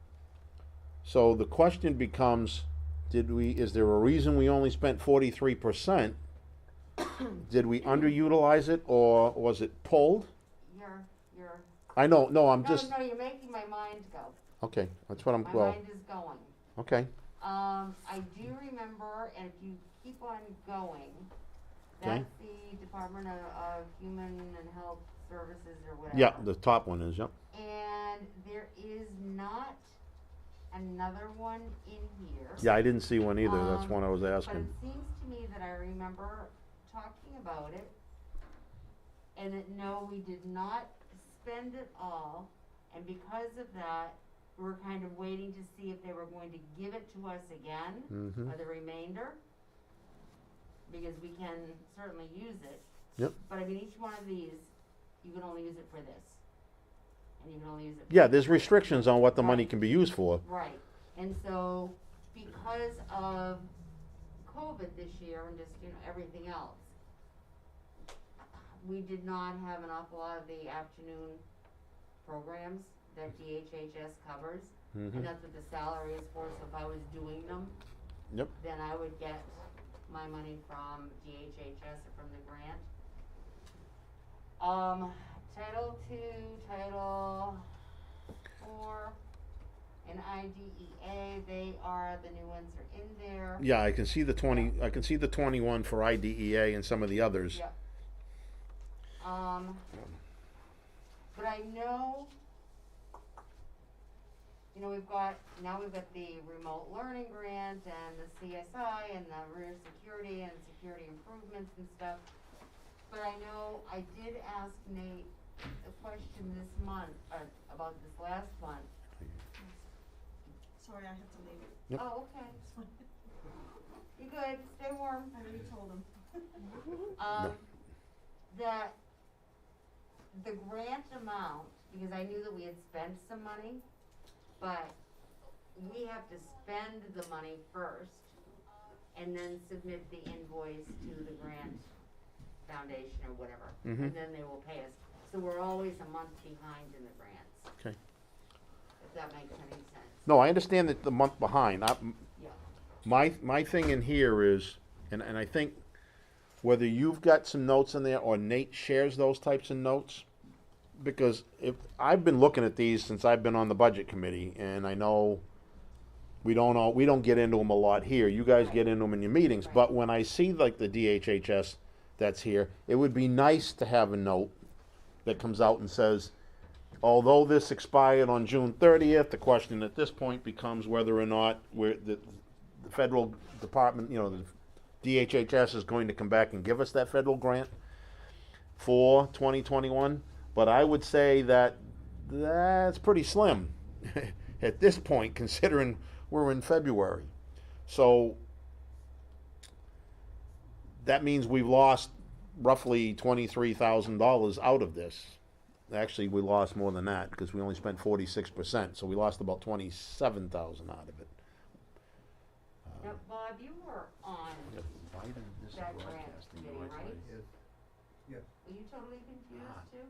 So the question becomes, is there a reason we only spent 43%? Did we underutilize it, or was it pulled? You're, I know, no, I'm no, just, no, you're making my mind go. okay, that's what I'm, My well, mind is going. okay, I do remember, and if you keep on going, Okay. that's the Department of Human and Health Services or whatever. yeah, the top one is, yep. And there is not another one in here. Yeah, I didn't see one either, that's one I was But it asking. seems to me that I remember talking about it, and that no, we did not spend it all, and because of that, we were kind of waiting to see if they were going to give it to us again, Mhm. or the remainder, because we can certainly use it. Yep. But I mean, each one of these, you can only use it for this, and you can only use it for Yeah, there's restrictions on what the money Right. can be used for. Right, and so because of COVID this year and just, everything else, we did not have an awful lot of the afternoon programs that DHHS covers. Mhm. And that's what the salary is for, so if I was doing them, Yep. then I would get my money from DHHS or from the grant. Title II, Title IV, and IDEA, the new ones are in there. Yeah, I can see the 21 for IDEA and some of the others. Yep. But I know, we've got the remote learning grant and the CSI and the rear security and security improvements and stuff. But I know I did ask Nate a question this month, about this last month. Sorry, I have to leave. Yep. Oh, okay. You good, stay warm. I already told him. That the grant amount, because I knew that we had spent some money, but we have to spend the money first and then submit the invoice to the grant foundation or whatever, Mhm. and then they will pay us. So we're always a month behind in the grants. Okay. If that makes any sense. No, I understand that the month behind. Yeah. My thing in here is, and I think whether you've got some notes in there or Nate shares those types of notes, because if I've been looking at these since I've been on the budget committee, and I know we don't get into them a lot here. You guys Right. get into them in your meetings, Right. but when I see like the DHHS that's here, it would be nice to have a note that comes out and says, although this expired on June 30th, the question at this point becomes whether or not the federal department, the DHHS is going to come back and give us that federal grant for 2021. But I would say that that's pretty slim at this point, considering we're in February. So that means we've lost roughly $23,000 out of this. Actually, we lost more than that because we only spent 46%, so we lost about 27,000 out of it. Now, Bob, you were on Why did this that grant broadcasting committee, noise right? like- Yes. Were you totally confused Ah. too?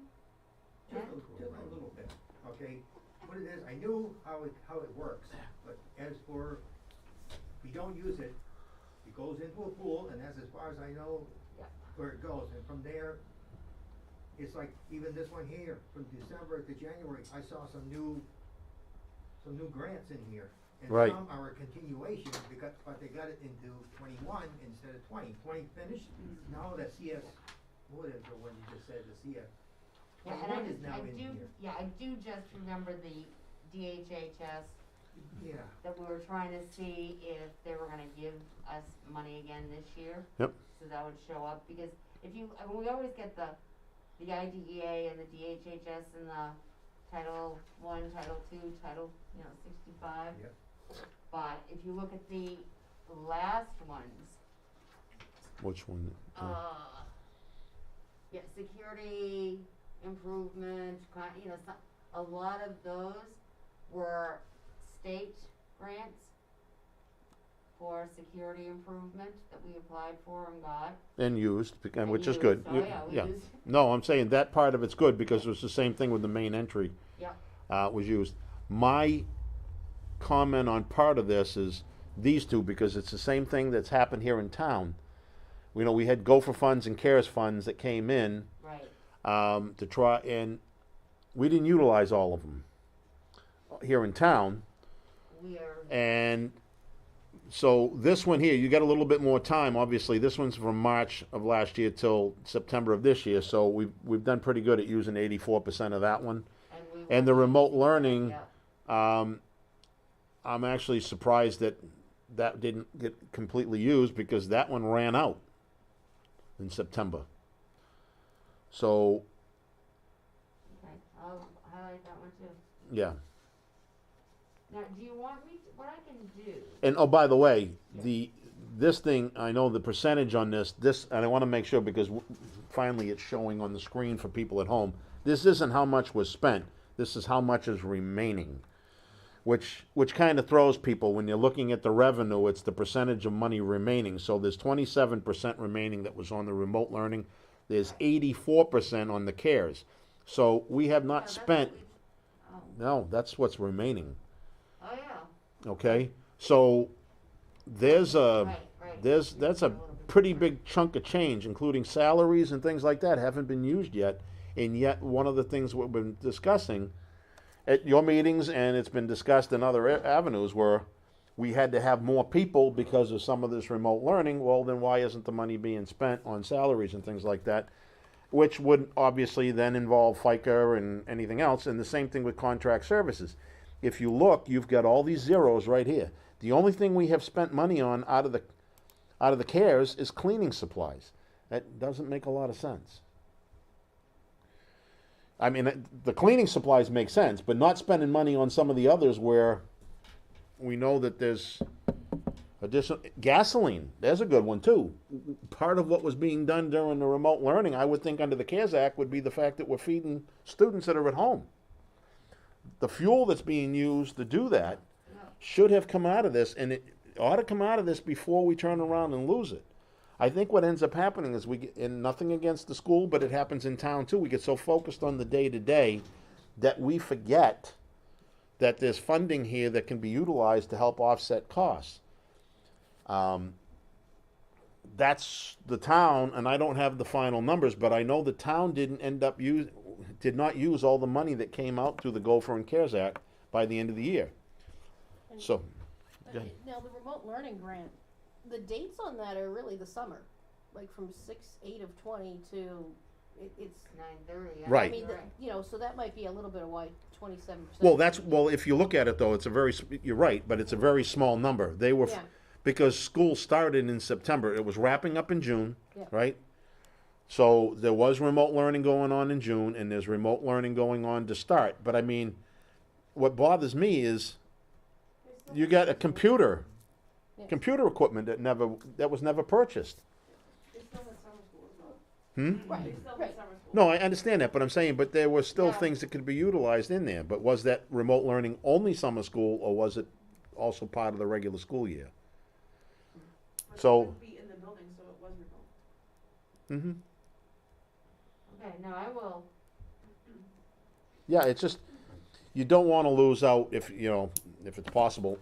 Just a little bit, okay? What it is, I knew how it works, but as for, if we don't use it, it goes into a pool, and that's as far as I know Yeah. where it goes, and from there, it's like, even this one here, from December to January, I saw some new grants in here. Right. And some are a continuation, because, but they got it into 21 instead of 20. 20 finished, now the CS, what is the one you just said, the CF? Yeah, and 21 is now in here. I do just remember the DHHS, Yeah, that we were trying to see if they were gonna give us money again this year. Yep. So that would show up, because if you, I mean, we always get the IDEA and the DHHS and the Title I, Title II, Title, 65. Yep. But if you look at the last ones, Which one? yeah, security improvement, a lot of those were state grants for security improvement that we applied for and got. And used, and which is used. good. Oh, yeah, we used. No, I'm saying that part of it's good, because it was the same thing with the main entry. Yep. Was used. My comment on part of this is these two, because it's the same thing that's happened here in town. We had Gopher funds and CARES funds that came in Right. to try, and we didn't utilize all of them here in town. We are, And so this one here, you got a little bit more time. Obviously, this one's from March of last year till September of this year. So we've done pretty good at using 84% of that one. And the remote learning, yeah, I'm actually surprised that that didn't get completely used, because that one ran out in September. So okay, I'll highlight that one too. yeah. Now, do you want me to, what I can do? And oh, by the way, this thing, I know the percentage on this, and I want to make sure, because finally it's showing on the screen for people at home. This isn't how much was spent. This is how much is remaining, which kind of throws people when you're looking at the revenue. It's the percentage of money remaining. So there's 27% remaining that was on the remote learning. There's 84% on the CARES. So we have Yeah, not that's spent. what we- oh, No, that's what's remaining. oh, yeah, Okay, so there's a right. that's a pretty big chunk of change, including salaries and things like that, haven't been used yet. And yet, one of the things we've been discussing at your meetings, and it's been discussed in other avenues, where we had to have more people because of some of this remote learning. Well, then why isn't the money being spent on salaries and things like that? Which would obviously then involve FICA and anything else. And the same thing with contract services. If you look, you've got all these zeros right here. The only thing we have spent money on out of the CARES is cleaning supplies. That doesn't make a lot of sense. I mean, the cleaning supplies make sense, but not spending money on some of the others where we know that there's additional gasoline. There's a good one too. Part of what was being done during the remote learning, I would think under the CARES Act, would be the fact that we're feeding students that are at home. The fuel that's being used to do that should have come out of this, and it ought to come out of this before we turn around and lose it. I think what ends up happening is we get, and nothing against the school, but it happens in town too, we get so focused on the day-to-day that we forget that there's funding here that can be utilized to help offset costs. That's the town, and I don't have the final numbers, but I know the town did not use all the money that came out through the Gopher and CARES Act by the end of the year. And- So, go ahead. Now, the remote learning grant, the dates on that are really the summer, like from 6/8/20 to, it's, 9:30. Right. I mean, so that might be a little bit of why 27%. well, if you look at it though, you're right, but it's a very small number. They were, Yeah. because school started in September, it was wrapping up in June, Yeah. right? So there was remote learning going on in June, and there's remote learning going on to start. But I mean, what bothers me is you got a computer equipment that was never purchased. They still have summer school as well. Right, They still have right. summer school. No, I understand that, but I'm saying, but there were still Yeah. things that could be utilized in there. But was that remote learning only summer school, or was it also part of the regular school year? But So- it wouldn't be in the building, so it was remote. Mm-hmm. Okay, no, I will, Yeah, it's just, you don't want to lose out if it's possible.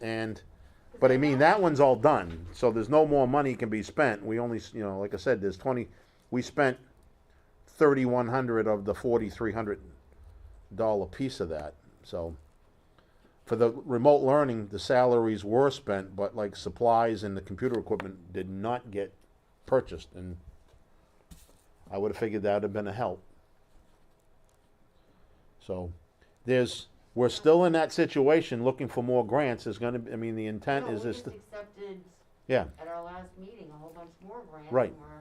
But I mean, that one's all done, so there's no more money can be spent. We only, like I said, we spent $3,100 of the $4,300 piece of that. So for the remote learning, the salaries were spent, but like supplies and the computer equipment did not get purchased, and I would have figured that would have been a help. So we're still in that situation looking for more grants. There's gonna be, I mean, the intent No, is we this, just accepted yeah. at our last meeting a whole bunch more grants. Right. and we're-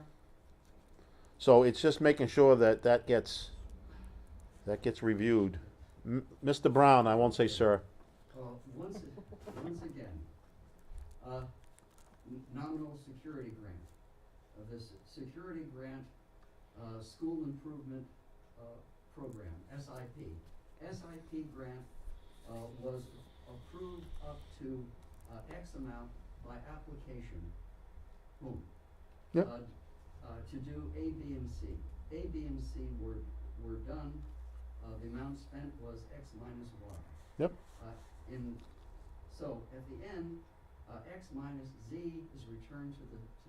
So it's just making sure that that gets reviewed. Mr. Brown, I won't say sir. Once again, nominal security grant. This security grant, school improvement, program, SIP. SIP grant, was approved up to, X amount by application. Boom. Yep. To do A, B, and C. A, B, and C were done, the amount spent was X minus Y. Yep. So at the end, X minus Z is returned to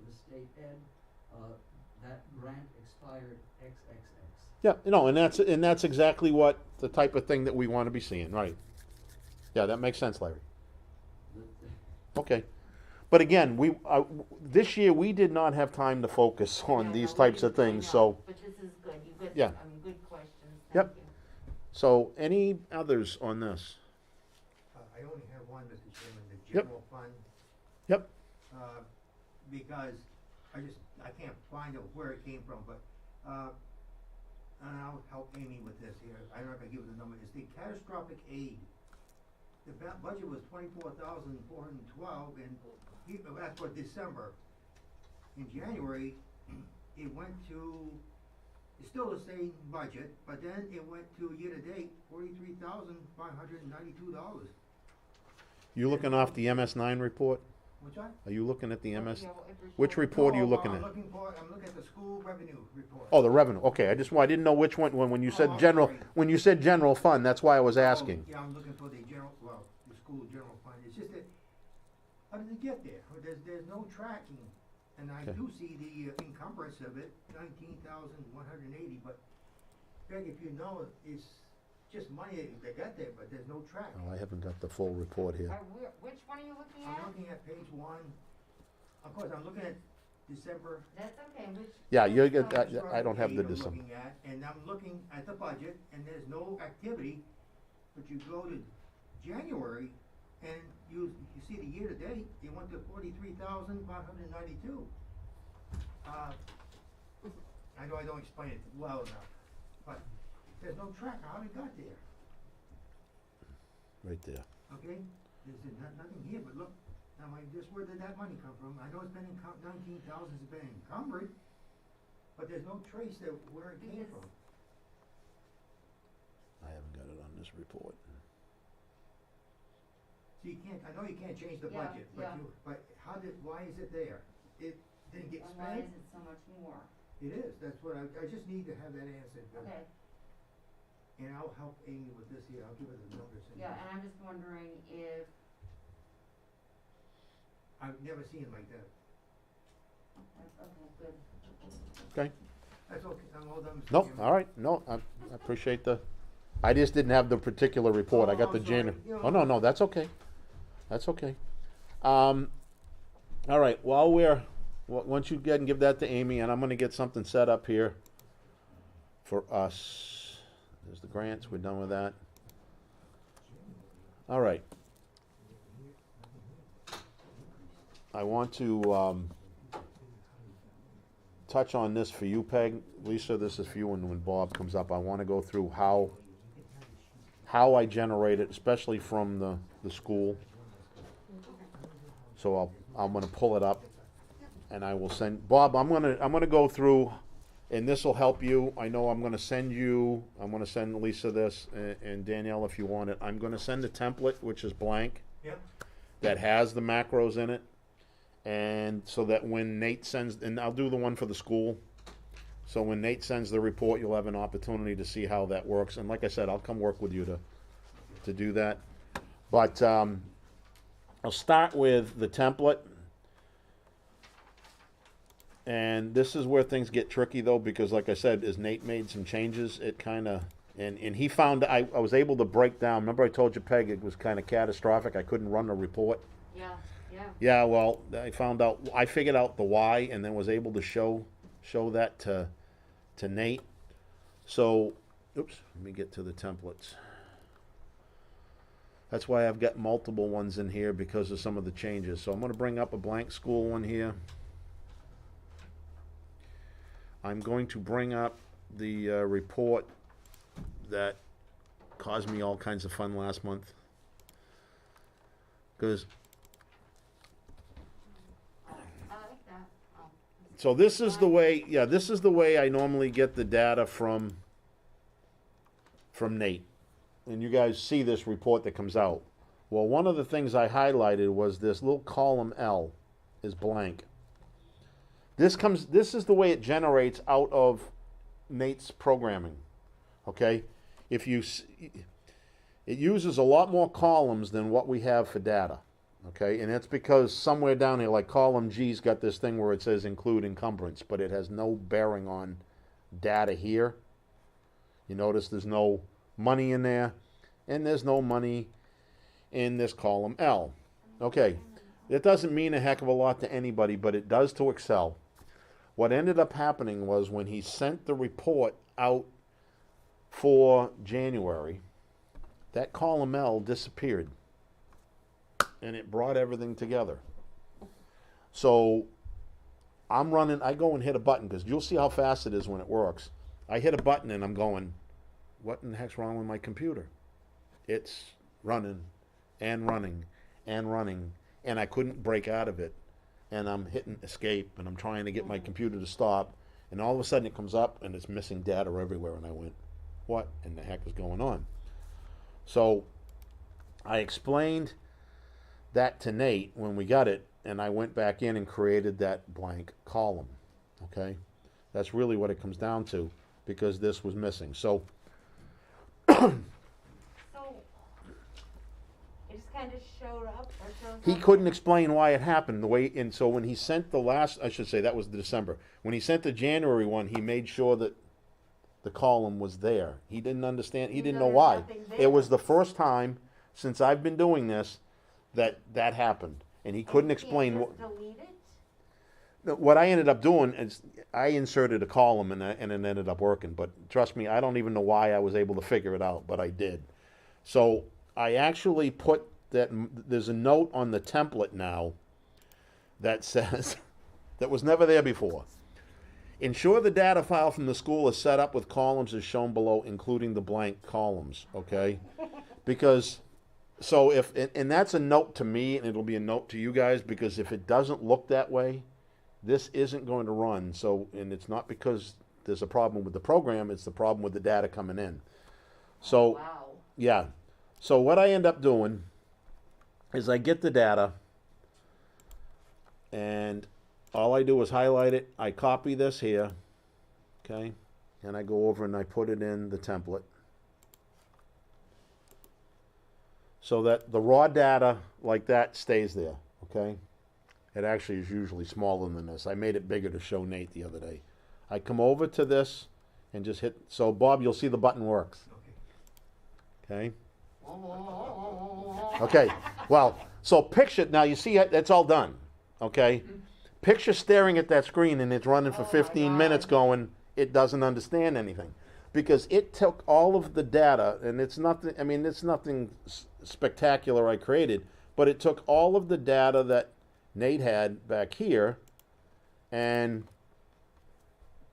the state ed, that grant expired XXX. Yeah, and that's exactly what the type of thing that we want to be seeing, right? Yeah, that makes sense, Larry. Okay. But again, this year we did not have time to focus on Yeah, these no, we types of didn't- I things, know, so. But this is good, you good, Yeah. good questions, Yep. thank you. So, any others on this? I only have one, Mr. Chairman, the Yep. general fund. Yep. Because I can't find out where it came from, but, and I'll help Amy with this here, I don't know if I give you the number, it's the catastrophic aid. The budget was 24,412, and that's for December. In January, it went to, it's still the same budget, but then it went to year-to-date, $43,592. You looking off the MS9 report? What's that? Are you looking at the Yeah, MS? what Which report are you No, looking I'm at? I'm looking at the school revenue report. Oh, the revenue, okay, I didn't know which one, when you Oh, said I'm general, sorry. when you said general fund, that's why I was asking. Yeah, I'm looking for the school general fund, it's just that, how did it get there? Well, there's no tracking, and I Okay. do see the encumbrance of it, 19,180, but Greg, if you know, it's just money they got there, but there's no track. Oh, I haven't got the full report here. Which one are you looking at? I'm looking at page 1, of course, I'm looking at December. That's okay, which? Yeah, which you're, one? I don't have the I'm December. looking at, and I'm looking at the budget, and there's no activity, but you go to January, and you see the year-to-date, it went to 43,592. I know I don't explain it well enough, but there's no track how it got there, Right there. okay? There's nothing here, but look, now where did that money come from? I know it's been 19,000 has been encumbered, but there's no trace of where it came from. I haven't got it on this report. So you can't, I know you can't change the Yeah, budget, yeah. but why is it there? It didn't get And why spent? is it so much more? It is, that's what I just need to have that answered. Okay, And I'll help Amy with this here, I'll give her the numbers. yeah, and I'm just wondering if, I've never seen it like that. okay, good. Okay. That's okay, I'm all done, Mr. No, Chairman. all right, no, I appreciate I just didn't have the particular report, I got Oh, the I'm sorry. January. You know- Oh, no, that's okay, that's okay. All right, once you get and give that to Amy, and I'm gonna get something set up here for us. There's the grants, we're done with that. All right. I want to, touch on this for you, Peg. Lisa, this is for you, and when Bob comes up, I wanna go through how I generate it, especially from the school. So I'm gonna pull it up, and I will send, Bob, I'm gonna go through, and this'll help you. I know I'm gonna send Lisa this, and Danielle if you want it. I'm gonna send a template, which is blank, Yep, that has the macros in it. And so that when Nate sends, and I'll do the one for the school. So when Nate sends the report, you'll have an opportunity to see how that works. And like I said, I'll come work with you to do that. But I'll start with the template. And this is where things get tricky though, because like I said, as Nate made some changes, it kinda, and he found, I was able to break down, remember I told you, Peg, it was kinda catastrophic, I couldn't run the report? Yeah, yeah. Yeah, well, I figured out the why and then was able to show that to Nate. So, oops, let me get to the templates. That's why I've got multiple ones in here because of some of the changes. So I'm going to bring up a blank school one here. I'm going to bring up the report that caused me all kinds of fun last month. Because I like that. Oh. so this is the way, yeah, this is the way I normally get the data from Nate. And you guys see this report that comes out. Well, one of the things I highlighted was this little column L is blank. This is the way it generates out of Nate's programming. Okay? It uses a lot more columns than what we have for data. Okay? And that's because somewhere down here, like column G's got this thing where it says include encumbrance, but it has no bearing on data here. You notice there's no money in there, and there's no money in this column L. Okay, it doesn't mean a heck of a lot to anybody, but it does to Excel. What ended up happening was when he sent the report out for January, that column L disappeared, and it brought everything together. So I go and hit a button, because you'll see how fast it is when it works. I hit a button and I'm going, what in the heck's wrong with my computer? It's running and running and running, and I couldn't break out of it. And I'm hitting escape, and I'm trying to get my computer to stop, and all of a sudden it comes up and it's missing data everywhere, and I went, what in the heck is going on? So I explained that to Nate when we got it, and I went back in and created that blank column. Okay? That's really what it comes down to, because this was missing. So So, it just kind of showed up or shows he up? couldn't explain why it happened the way, and so when he sent the last, I should say that was the December. When he sent the January one, he made sure that the column was there. He didn't understand, he didn't know There's why. nothing there. It was the first time since I've been doing this that happened, and he couldn't And you explain can't what. just delete it? What I ended up doing is I inserted a column and it ended up working. But trust me, I don't even know why I was able to figure it out, but I did. So I actually put that, there's a note on the template now that says, that was never there before. Ensure the data file from the school is set up with columns as shown below, including the blank columns, okay? Because, so if, and that's a note to me, and it'll be a note to you guys, because if it doesn't look that way, this isn't going to run. So, and it's not because there's a problem with the program, it's the problem with the data coming in. So, Wow. yeah. So what I end up doing is I get the data, and all I do is highlight it. I copy this here, okay? And I go over and I put it in the template, so that the raw data like that stays there, okay? It actually is usually smaller than this. I made it bigger to show Nate the other day. I come over to this and just hit, so Bob, you'll see the button works, okay? Okay, well, so picture, now you see that's all done, okay? Picture staring at that screen and it's running for Oh my 15 God. minutes going, it doesn't understand anything. Because it took all of the data, and it's nothing, I mean, it's nothing spectacular I created, but it took all of the data that Nate had back here and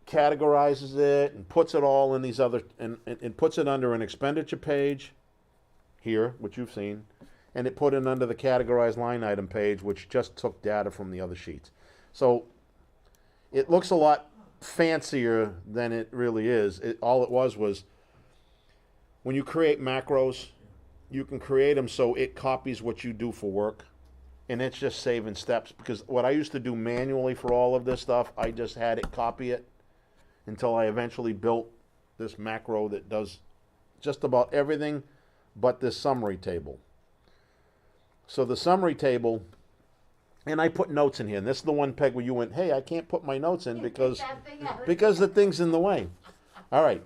categorizes it and puts it all in these other, and puts it under an expenditure page here, which you've seen, and it put it under the categorized line item page, which just took data from the other sheets. So it looks a lot fancier than it really is. All it was when you create macros, you can create them so it copies what you do for work, and it's just saving steps. Because what I used to do manually for all of this stuff, I just had it copy it until I eventually built this macro that does just about everything but this summary table. So the summary table And I put notes in here, and this is the one, Peg, where you went, hey, I can't put my notes in because That thing out. the thing's in the way. All right.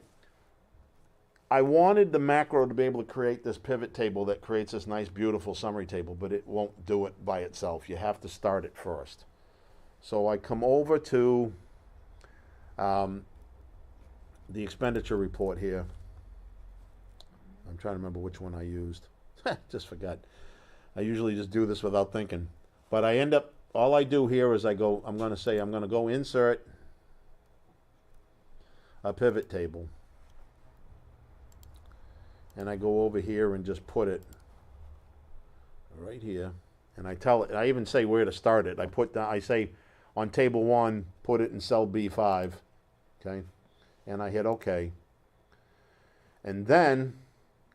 I wanted the macro to be able to create this pivot table that creates this nice, beautiful summary table, but it won't do it by itself. You have to start it first. So I come over to the expenditure report here. I'm trying to remember which one I used. Just forgot. I usually just do this without thinking. But I end up, all I do here is I'm going to go insert a pivot table. And I go over here and just put it right here. And I tell it, I even say where to start it. I say on table 1, put it in cell B5. Okay. And I hit OK. And then,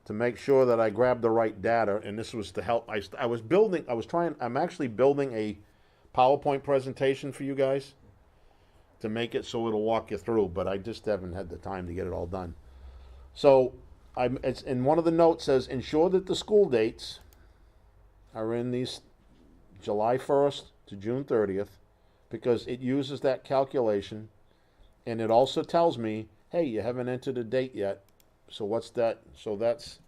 to make sure that I grab the right data, and this was to help, I'm actually building a PowerPoint presentation for you guys to make it so it'll walk you through, but I just haven't had the time to get it all done. So, it's in one of the notes says, ensure that the school dates are in these July 1st to June 30th, because it uses that calculation, and it also tells me, hey, you haven't entered a date yet. So what's that? So that's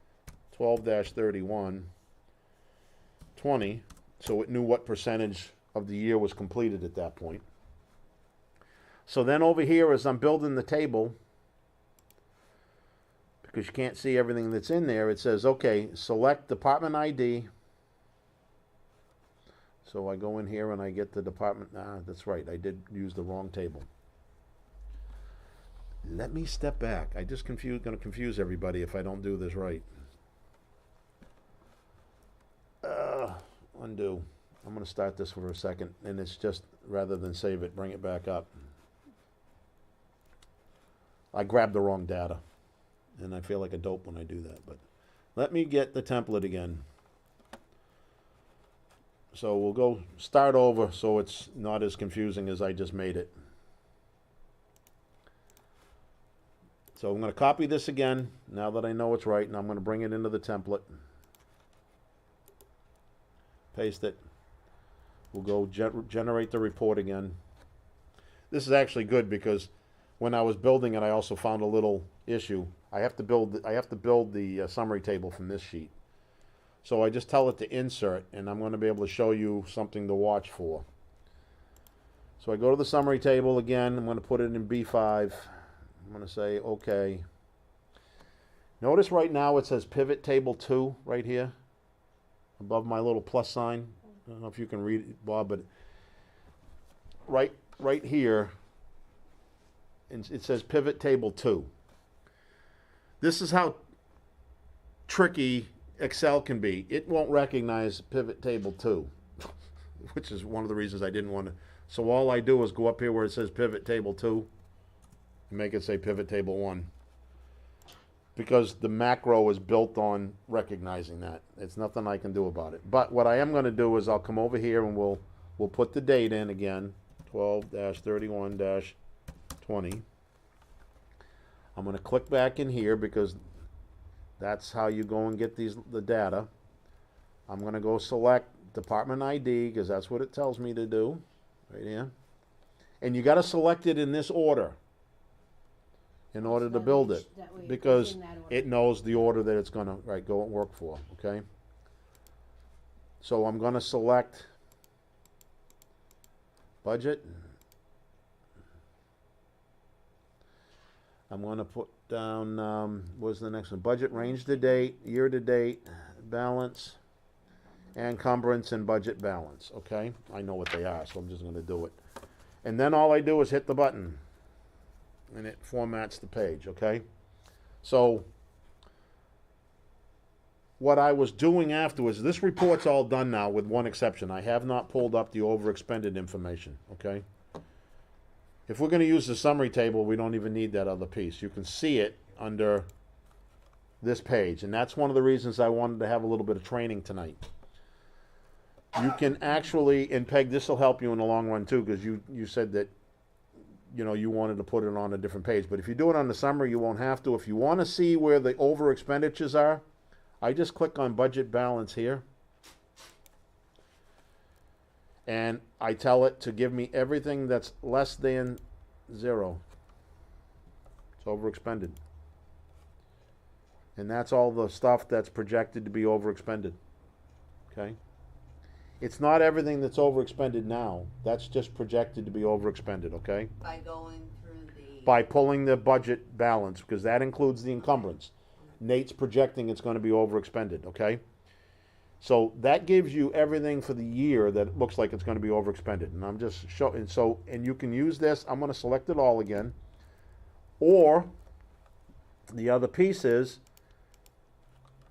12-31, 20. So it knew what percentage of the year was completed at that point. So then over here, as I'm building the table, because you can't see everything that's in there, it says, okay, select department ID. So I go in here and I get the department. That's right, I did use the wrong table. Let me step back. I just going to confuse everybody if I don't do this right. Undo. I'm going to start this for a second, and it's just, rather than save it, bring it back up. I grabbed the wrong data, and I feel like a dope when I do that, but let me get the template again. So we'll go start over so it's not as confusing as I just made it. So I'm going to copy this again, now that I know it's right, and I'm going to bring it into the template. Paste it. We'll go generate the report again. This is actually good because when I was building it, I also found a little issue. I have to build the summary table from this sheet. So I just tell it to insert, and I'm going to be able to show you something to watch for. So I go to the summary table again. I'm going to put it in B5. I'm going to say OK. Notice right now it says pivot table 2 right here above my little plus sign. I don't know if you can read it, Bob, but right here it says pivot table 2. This is how tricky Excel can be. It won't recognize pivot table 2, which is one of the reasons I didn't want to. So all I do is go up here where it says pivot table 2 and make it say pivot table 1, because the macro is built on recognizing that. It's nothing I can do about it. But what I am going to do is I'll come over here and we'll put the date in again, 12-31-20. I'm going to click back in here because that's how you go and get the data. I'm going to go select department ID because that's what it tells me to do right here. And you got to select it in this order in order to build it, because it knows the order that it's going to go and work for, okay? So I'm going to select budget. I'm going to put down, what's the next one? Budget range to date, year to date, balance, encumbrance, and budget balance, okay? I know what they are, so I'm just going to do it. And then all I do is hit the button, and it formats the page, okay? So what I was doing afterwards, this report's all done now with one exception. I have not pulled up the overexpended information, okay? If we're going to use the summary table, we don't even need that other piece. You can see it under this page, and that's one of the reasons I wanted to have a little bit of training tonight. You can actually, and Peg, this will help you in the long run too, because you said that you wanted to put it on a different page. But if you do it on the summary, you won't have to. If you want to see where the over expenditures are, I just click on budget balance here. and I tell it to give me everything that's less than 0. It's overexpended. And that's all the stuff that's projected to be overexpended. Okay? It's not everything that's overexpended now. That's just projected to be overexpended, okay? By going through the. By pulling the budget balance, because that includes the encumbrance. Nate's projecting it's going to be overexpended, okay? So that gives you everything for the year that looks like it's going to be overexpended. And I'm just showing, and you can use this. I'm going to select it all again. Or the other piece is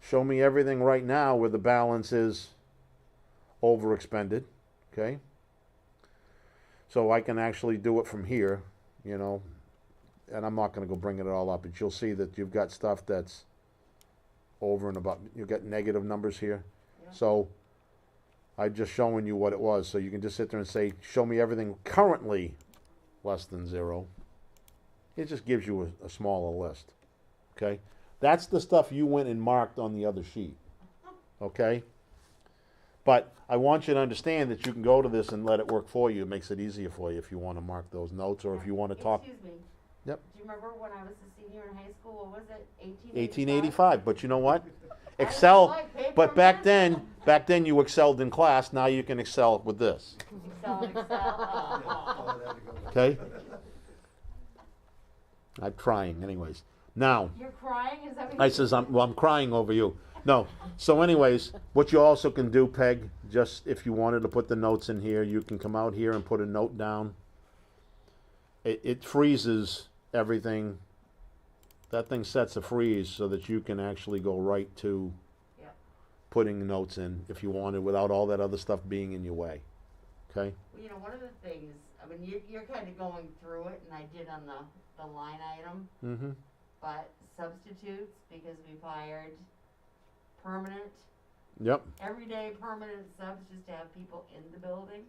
show me everything right now where the balance is overexpended, okay? So I can actually do it from here, you know, and I'm not going to go bring it all up, but you'll see that you've got stuff that's over and about. You've got negative numbers here. Yeah. So I'm just showing you what it was. So you can just sit there and say, show me everything currently less than 0. It just gives you a smaller list, okay? That's the stuff you went and marked on the other sheet, okay? But I want you to understand that you can go to this and let it work for you. It makes it easier for you if you want to mark those notes or if you want to talk. Excuse me. Yep. Do you remember when I was a senior in high school, what was it, 1885, but you know what? I Excel, like paper but and back pencil. then you excelled in class. Now you can excel with this, Excel. Oh, that's a good one. okay? I'm trying anyways. Now, You're crying, is that what I you says, I'm crying over you. No. So anyways, what you also can do, Peg, just if you wanted to put the notes in here, you can come out here and put a note down. It freezes everything. That thing sets a freeze so that you can actually go right to Yeah. putting notes in if you wanted without all that other stuff being in your way. Okay? Well, you know, one of the things, I mean, you're kind of going through it, and I did on the line item, Mm-hmm. but substitutes, because we've hired permanent, Yep. everyday permanent subs just to have people in the building,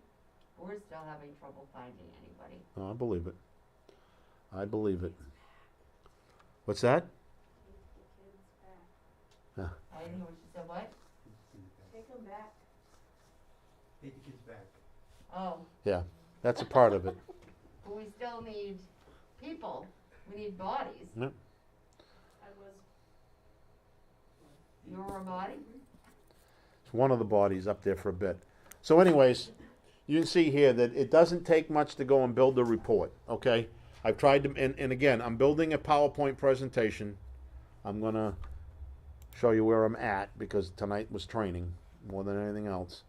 we're still having trouble finding anybody. Oh, I believe it. I believe it. What's that? I didn't hear what you said, what? Take them back. Take the kids back. Oh, Yeah. That's a part of it. but we still need people, we need bodies. I was, You were a body? It's one of the bodies up there for a bit. So anyways, you can see here that it doesn't take much to go and build a report, okay? I've tried to, and again, I'm building a PowerPoint presentation. I'm going to show you where I'm at because tonight was training more than anything else.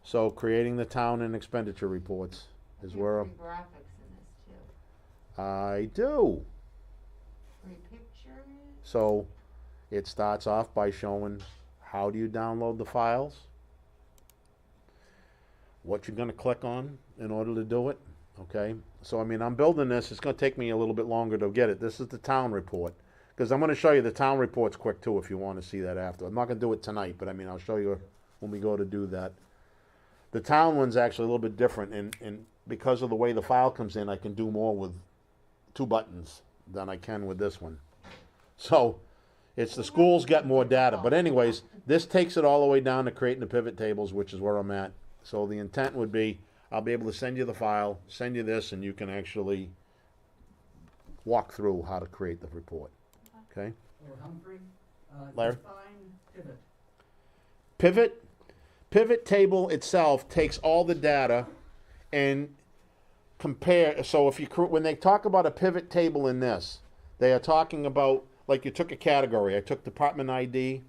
So creating the town and expenditure reports is You have where I'm, free graphics in this too. I do. Free pictures? So it starts off by showing how do you download the files, what you're going to click on in order to do it, okay? So, I mean, I'm building this. It's going to take me a little bit longer to get it. This is the town report because I'm going to show you the town report's quick too if you want to see that after. I'm not going to do it tonight, but I mean, I'll show you when we go to do that. The town one's actually a little bit different, and because of the way the file comes in, I can do more with 2 buttons than I can with this one. So, it's the schools get more data. But anyways, this takes it all the way down to creating the pivot tables, which is where I'm at. So the intent would be, I'll be able to send you the file, send you this, and you can actually walk through how to create the report. Okay? Or Humphrey, Larry? define pivot. Pivot table itself takes all the data and compare. So if you when they talk about a pivot table in this, they are talking about, like you took a category. I took department ID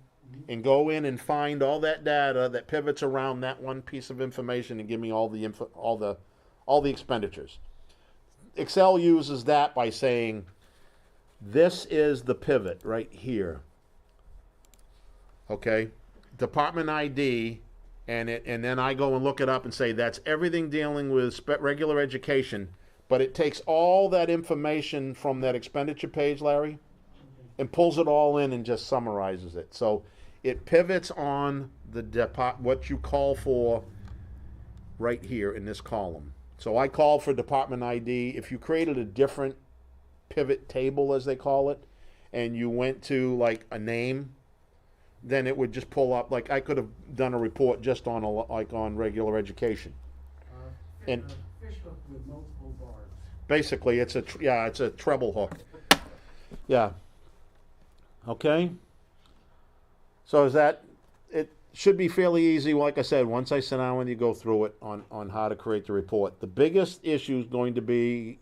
and go in and find all that data that pivots around that one piece of information and give me all the all the expenditures. Excel uses that by saying this is the pivot right here. Okay? Department ID, and then I go and look it up and say that's everything dealing with regular education, but it takes all that information from that expenditure page, Larry, and pulls it all in and just summarizes it. So it pivots on the what you call for right here in this column. So I called for department ID. If you created a different pivot table, as they call it, and you went to like a name, then it would just pull up. Like I could have done a report just on like on regular education, And Fish hook with multiple barbs. basically, it's a treble hook. Yeah. Okay. So is that, it should be fairly easy, like I said, once I sit down with you, go through it on how to create the report. The biggest issue is going to be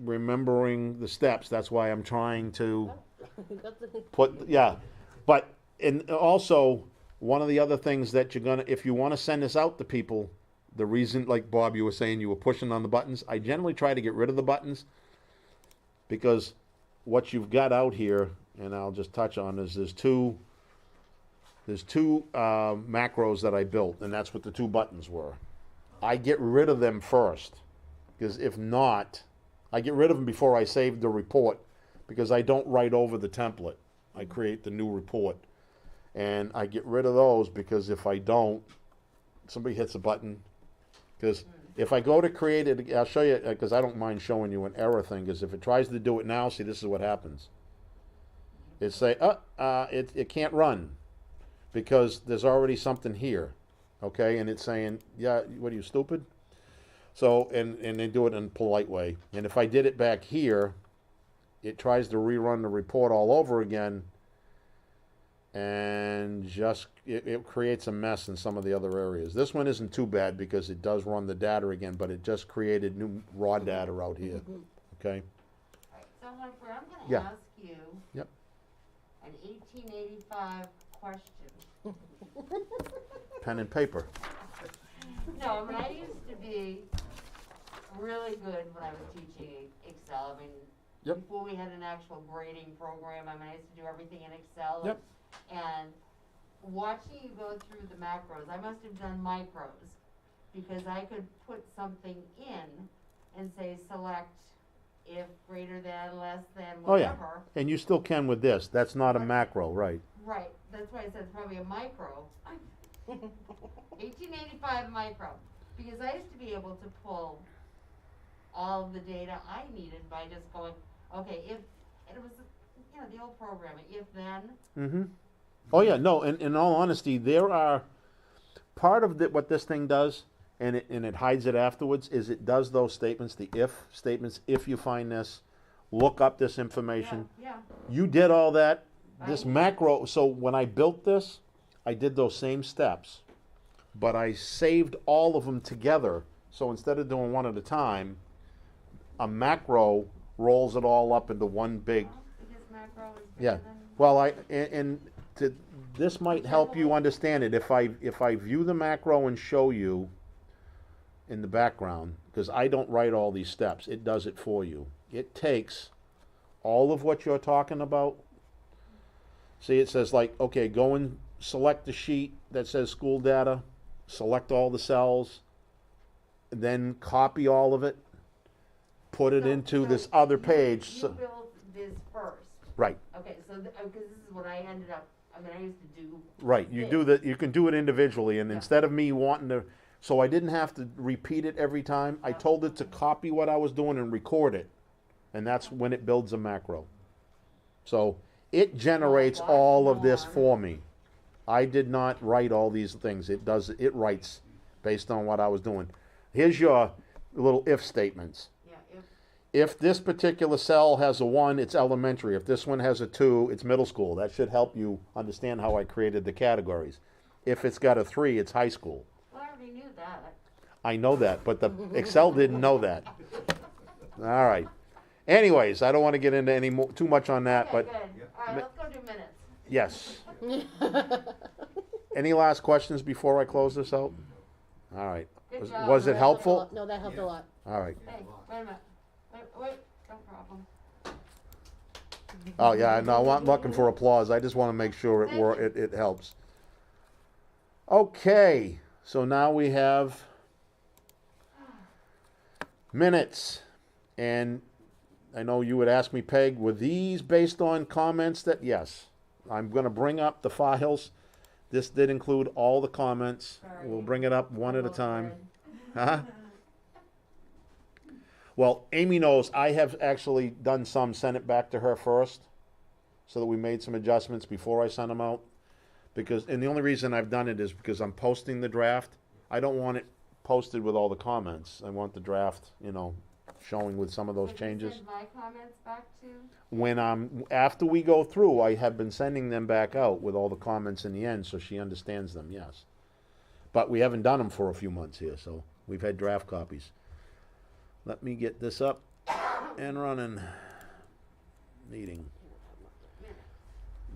remembering the steps. That's why I'm trying to Got the- put, yeah. But, and also, one of the other things that you're gonna, if you wanna send this out to people, the reason, like Bob, you were saying you were pushing on the buttons, I generally try to get rid of the buttons, because what you've got out here, and I'll just touch on, is there's two macros that I built, and that's what the two buttons were. I get rid of them first, because if not, I get rid of them before I save the report, because I don't write over the template. I create the new report. And I get rid of those because if I don't, somebody hits a button. Because if I go to create it, I'll show you, because I don't mind showing you an error thing, because if it tries to do it now, see, this is what happens. It say, it can't run, because there's already something here, okay? And it's saying, yeah, what are you, stupid? So, and they do it in a polite way. And if I did it back here, it tries to rerun the report all over again, and just it creates a mess in some of the other areas. This one isn't too bad because it does run the data again, but it just created new raw data out here. Okay. Alright, so Humphrey, I'm Yeah. gonna ask you. Yep. An 1885 question. Pen and paper. No, I mean, I used to be really good when I was teaching Excel. I mean, Yep. before we had an actual grading program, I mean, I used to do everything in Excel. Yep. And watching you go through the macros, I must have done micros, because I could put something in and say select if greater than, less than, Oh, yeah. whatever. And you still can with this. That's not a macro, right? Right, that's why I said it's probably a micro. 1885 micro, because I used to be able to pull all of the data I needed by just going, okay, if, and it was, you know, the old programming, if then, Mm-hmm. Oh yeah, no. In all honesty, there are part of what this thing does, and it hides it afterwards. Is it does those statements, the if statements. If you find this, look up this yeah, information. yeah. You did all that. This I- macro. So when I built this, I did those same steps, but I saved all of them together. So instead of doing one at a time, a macro rolls it all up into one big. Well, because macro is Yeah. better than. Well, this might help you understand it. If I view the macro and show you in the background, because I don't write all these steps, it does it for you. It takes all of what you're talking about. See, it says like, okay, go and select the sheet that says school data, select all the cells, then copy all of it, put it So- into so this other you- page. You So, built this first. right. Okay, so, because this is what I ended up, I mean, I used to do. Right, you do you can do it individually, and Yeah. instead of me wanting to, so I didn't have to repeat it every time, I Yeah. told it to copy what I was doing and record it. And that's when it builds a macro. So it generates lots all of this more. for me. I did not write all these things. It writes based on what I was doing. Here's your little if statements. Yeah, if, If this particular cell has a 1, it's elementary. If this one has a 2, it's middle school. That should help you understand how I created the categories. If it's got a 3, it's high school. well, I already knew that. I know that, but the Excel didn't know that. All right. Anyways, I don't want to get into too much on that, Okay, but good, alright, let's go do minutes. yes. Any last questions before I close this out? All right. Good Was, job. was it That helped a helpful? lot. No, that helped a lot. All right. Hey, wait a minute, wait, no problem. Oh yeah, no, I'm not looking for applause. I just want to make sure it helps. Okay, so now we have minutes, and I know you would ask me, Peg, were these based on comments that? Yes, I'm going to bring up the files. This did include all the comments. Sorry. We'll bring it up one at a Almost time. read. Huh? Well, Amy knows I have actually done some, sent it back to her first, so that we made some adjustments before I sent them out. And the only reason I've done it is because I'm posting the draft. I don't want it posted with all the comments. I want the draft, you know, showing with some of those Did you changes. send my comments back to? When after we go through, I have been sending them back out with all the comments in the end, so she understands them, yes. But we haven't done them for a few months here, so we've had draft copies. Let me get this up and running. Meeting.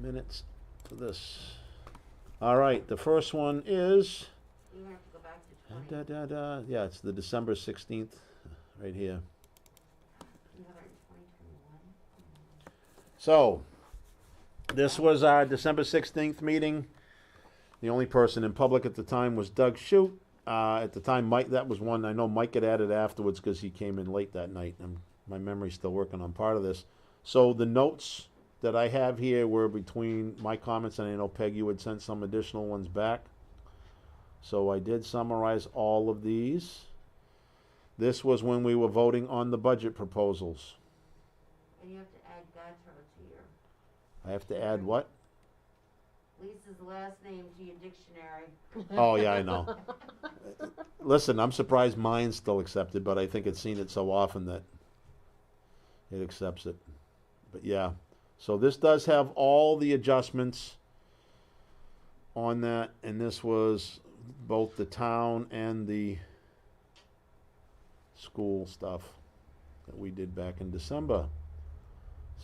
Minutes for this. All right, the first one is, You have to go back to 20. yeah, it's the December 16th, right here. You have it in 2021. So, this was our December 16th meeting. The only person in public at the time was Doug Shute. At the time, Mike, that was one, I know Mike had added afterwards because he came in late that night, and my memory's still working on part of this. So the notes that I have here were between my comments, and I know Peg, you had sent some additional ones back. So I did summarize all of these. This was when we were voting on the budget proposals. And you have to add Gautreaux to your, I have to add what? Lisa's last name to your dictionary. Oh, yeah, I know. Listen, I'm surprised mine's still accepted, but I think it's seen it so often that it accepts it. But yeah, so this does have all the adjustments on that, and this was both the town and the school stuff that we did back in December.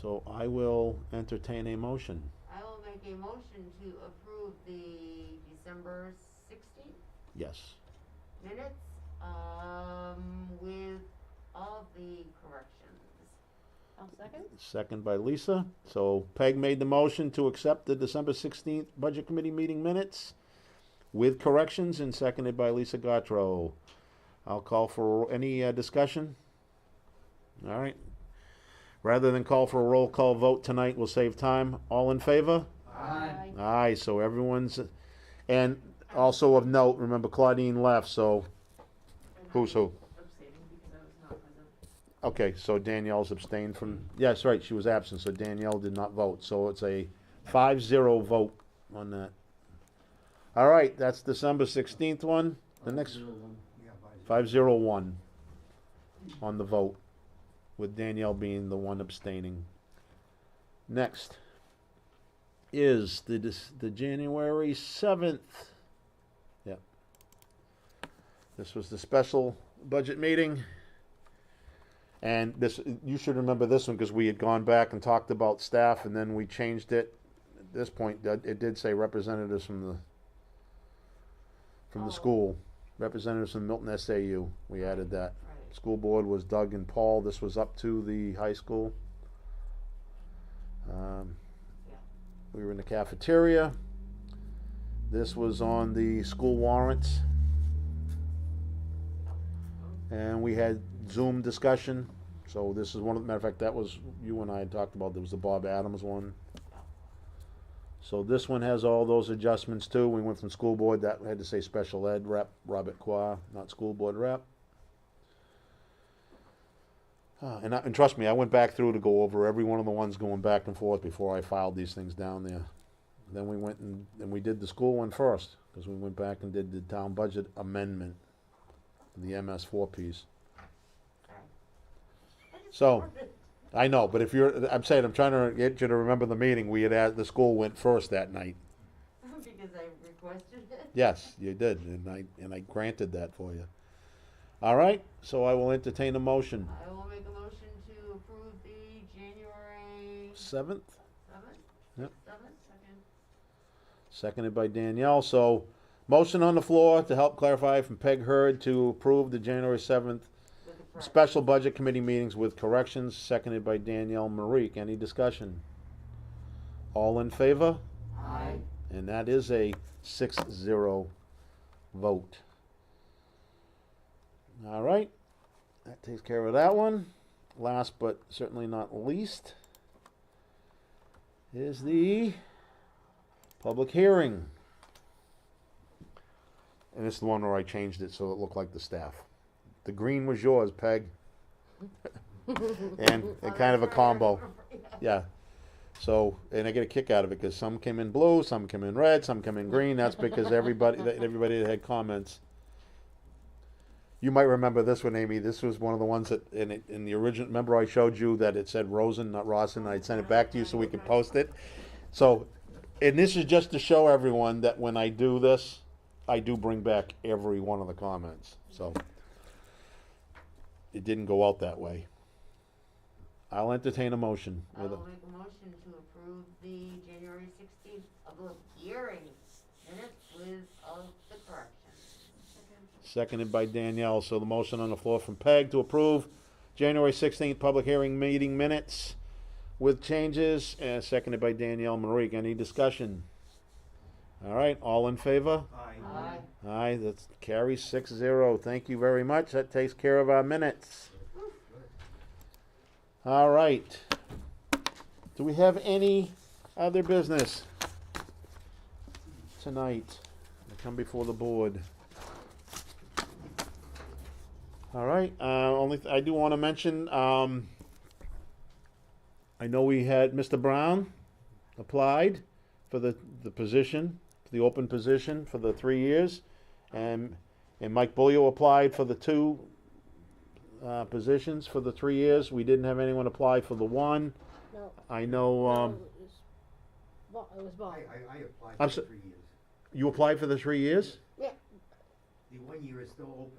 So I will entertain a motion. I will make a motion to approve the December 16th Yes. minutes, with all the corrections. I'll second. Second by Lisa. So Peg made the motion to accept the December 16th Budget Committee meeting minutes with corrections, and seconded by Lisa Gautreaux. I'll call for any discussion. All right. Rather than call for a roll call vote tonight, we'll save time. All in favor? Aye. Aye, so everyone's, and also of note, remember Claudine left, so who's who? Abstaining because I was not present. Okay, so Danielle's abstained from, yes, right, she was absent, so Danielle did not vote. So it's a 5-0 vote on that. All right, that's December 16th one. The next, Yeah, 501 on the vote, with Danielle being the one abstaining. Next is the January 7th. Yep. This was the special budget meeting. And this, you should remember this one because we had gone back and talked about staff, and then we changed it. At this point, it did say representatives from the Oh. school, representatives from Milton SAU. We added that. Right. School board was Doug and Paul. This was up to the high school. Yeah. We were in the cafeteria. This was on the school warrants. And we had Zoom discussion. So this is one of the, matter of fact, that was, you and I had talked about, there was the Bob Adams one. So this one has all those adjustments too. We went from school board, that had to say special ed rep, Robert Qua, not school board rep. And trust me, I went back through to go over every one of the ones going back and forth before I filed these things down there. Then we went and we did the school one first, because we went back and did the town budget amendment, the MS4 piece. So, I know, but if you're, I'm saying, I'm trying to get you to remember the meeting, we had, the school went first that night. Because I requested it. Yes, you did, and I granted that for you. All right, so I will entertain a motion. I will make a motion to approve the January 7th, 7th? Yep. 7th? Second. seconded by Danielle. So, motion on the floor to help clarify from Peg Hurd to approve the January 7th With the correct. special budget committee meetings with corrections, seconded by Danielle Marique. Any discussion? All in favor? Aye. And that is a 6-0 vote. All right, that takes care of that one. Last but certainly not least is the public hearing. And this is the one where I changed it so it looked like the staff. The green was yours, Peg. and kind of a combo. Yeah. So, and I get a kick out of it because some came in blue, some came in red, some came in green. That's because everybody that had comments You might remember this one, Amy. This was one of the ones that in the original. Remember, I showed you that it said Rosen, not Rawson. I'd sent it back to you so we could post it. So, and this is just to show everyone that when I do this, I do bring back every one of the comments. So, it didn't go out that way. I'll entertain a motion. I will make a motion to approve the January 16th public hearing minutes with all the corrections. Seconded by Danielle. So the motion on the floor from Peg to approve January 16th public hearing meeting minutes with changes, and seconded by Danielle Marique. Any discussion? All right, all in favor? Aye. Aye. Aye, that's carries 6-0. Thank you very much. That takes care of our minutes. All right. Do we have any other business tonight to come before the board? All right. I do want to mention. I know we had Mr. Brown applied for the position, the open position for the 3 years, and Mike Bulio applied for the 2 positions for the 3 years. We didn't have anyone apply for the 1. No. I know. No, it was Bob. I applied I'm for so- 3 years. You applied for the 3 years? The 1 year is still open.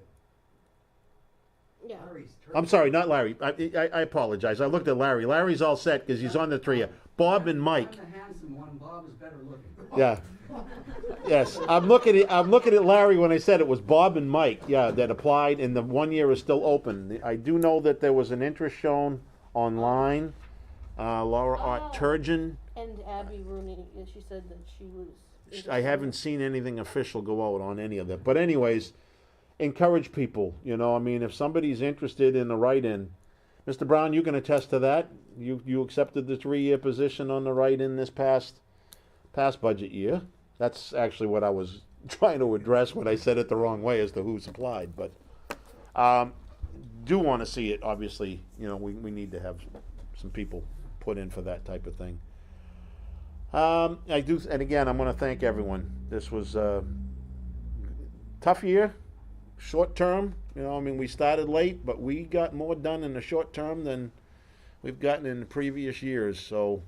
Yeah. Larry's I'm sorry, not Larry. I apologize. I looked at Larry. Larry's all set because he's on the 3 year. Bob and Mike. I'm the handsome one, Bob is better looking. Yeah. Yes, I'm looking at Larry when I said it was Bob and Mike. Yeah, that applied, and the 1 year is still open. I do know that there was an interest shown online. Laura Ott Turgeon. And Abby Rooney, she said that she was. I haven't seen anything official go out on any of that. But anyways, encourage people. You know, I mean, if somebody's interested in the write-in, Mr. Brown, you can attest to that. You accepted the 3 year position on the write-in this past budget year. That's actually what I was trying to address when I said it the wrong way as to who's applied. But do want to see it. Obviously, you know, we need to have some people put in for that type of thing. I do, and again, I'm going to thank everyone. This was a tough year, short term. You know, I mean, we started late, but we got more done in the short term than we've gotten in the previous years. So,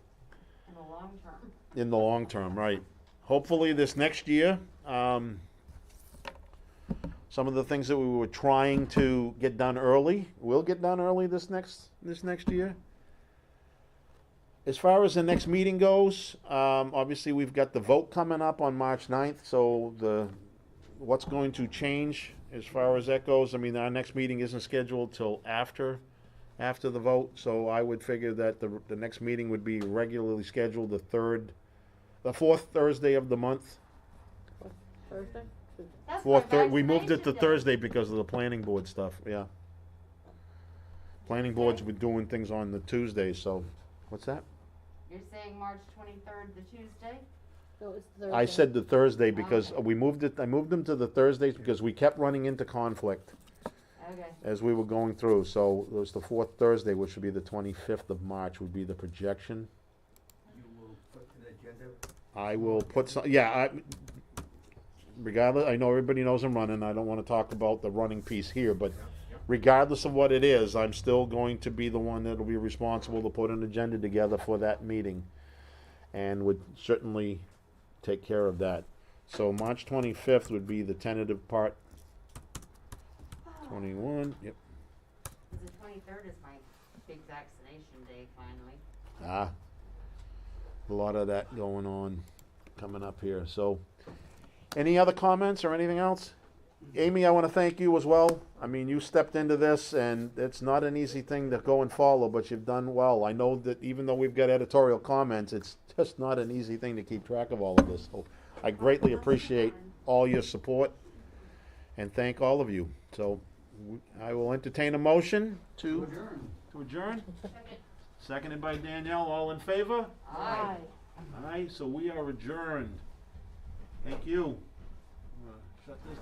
In the long term. in the long term, right? Hopefully, this next year, some of the things that we were trying to get done early will get done early this next year. As far as the next meeting goes, obviously we've got the vote coming up on March 9th, so what's going to change as far as that goes, I mean, our next meeting isn't scheduled till after the vote, so I would figure that the next meeting would be regularly scheduled the 4th Thursday of the month. Thursday? That's my We moved it to vaccination day. Thursday because of the planning board stuff, yeah. Planning board's been doing things on the Tuesdays, so, what's that? You're saying March 23rd, the Tuesday? No, it's Thursday. I said the Thursday because Okay. I moved them to the Thursdays because we kept running into conflict Okay. as we were going through. So it was the 4th Thursday, which would be the 25th of March, would be the projection. You will put an agenda. I will put some, regardless, I know everybody knows I'm running. I don't want to talk about the running piece here, but regardless of what it is, I'm still going to be the one that will be responsible to put an agenda together for that meeting and would certainly take care of that. So March 25th would be the tentative part. 21, yep. Because the 23rd is my big vaccination day, finally. A lot of that going on coming up here. So, any other comments or anything else? Amy, I want to thank you as well. I mean, you stepped into this, and it's not an easy thing to go and follow, but you've done well. I know that even though we've got editorial comments, it's just not an easy thing to keep track of all of this. So, I greatly appreciate all your support, and thank all of you. So, I will entertain a motion to adjourn. Seconded by Danielle. All in favor? Aye. Aye, so we are adjourned. Thank you. Shut this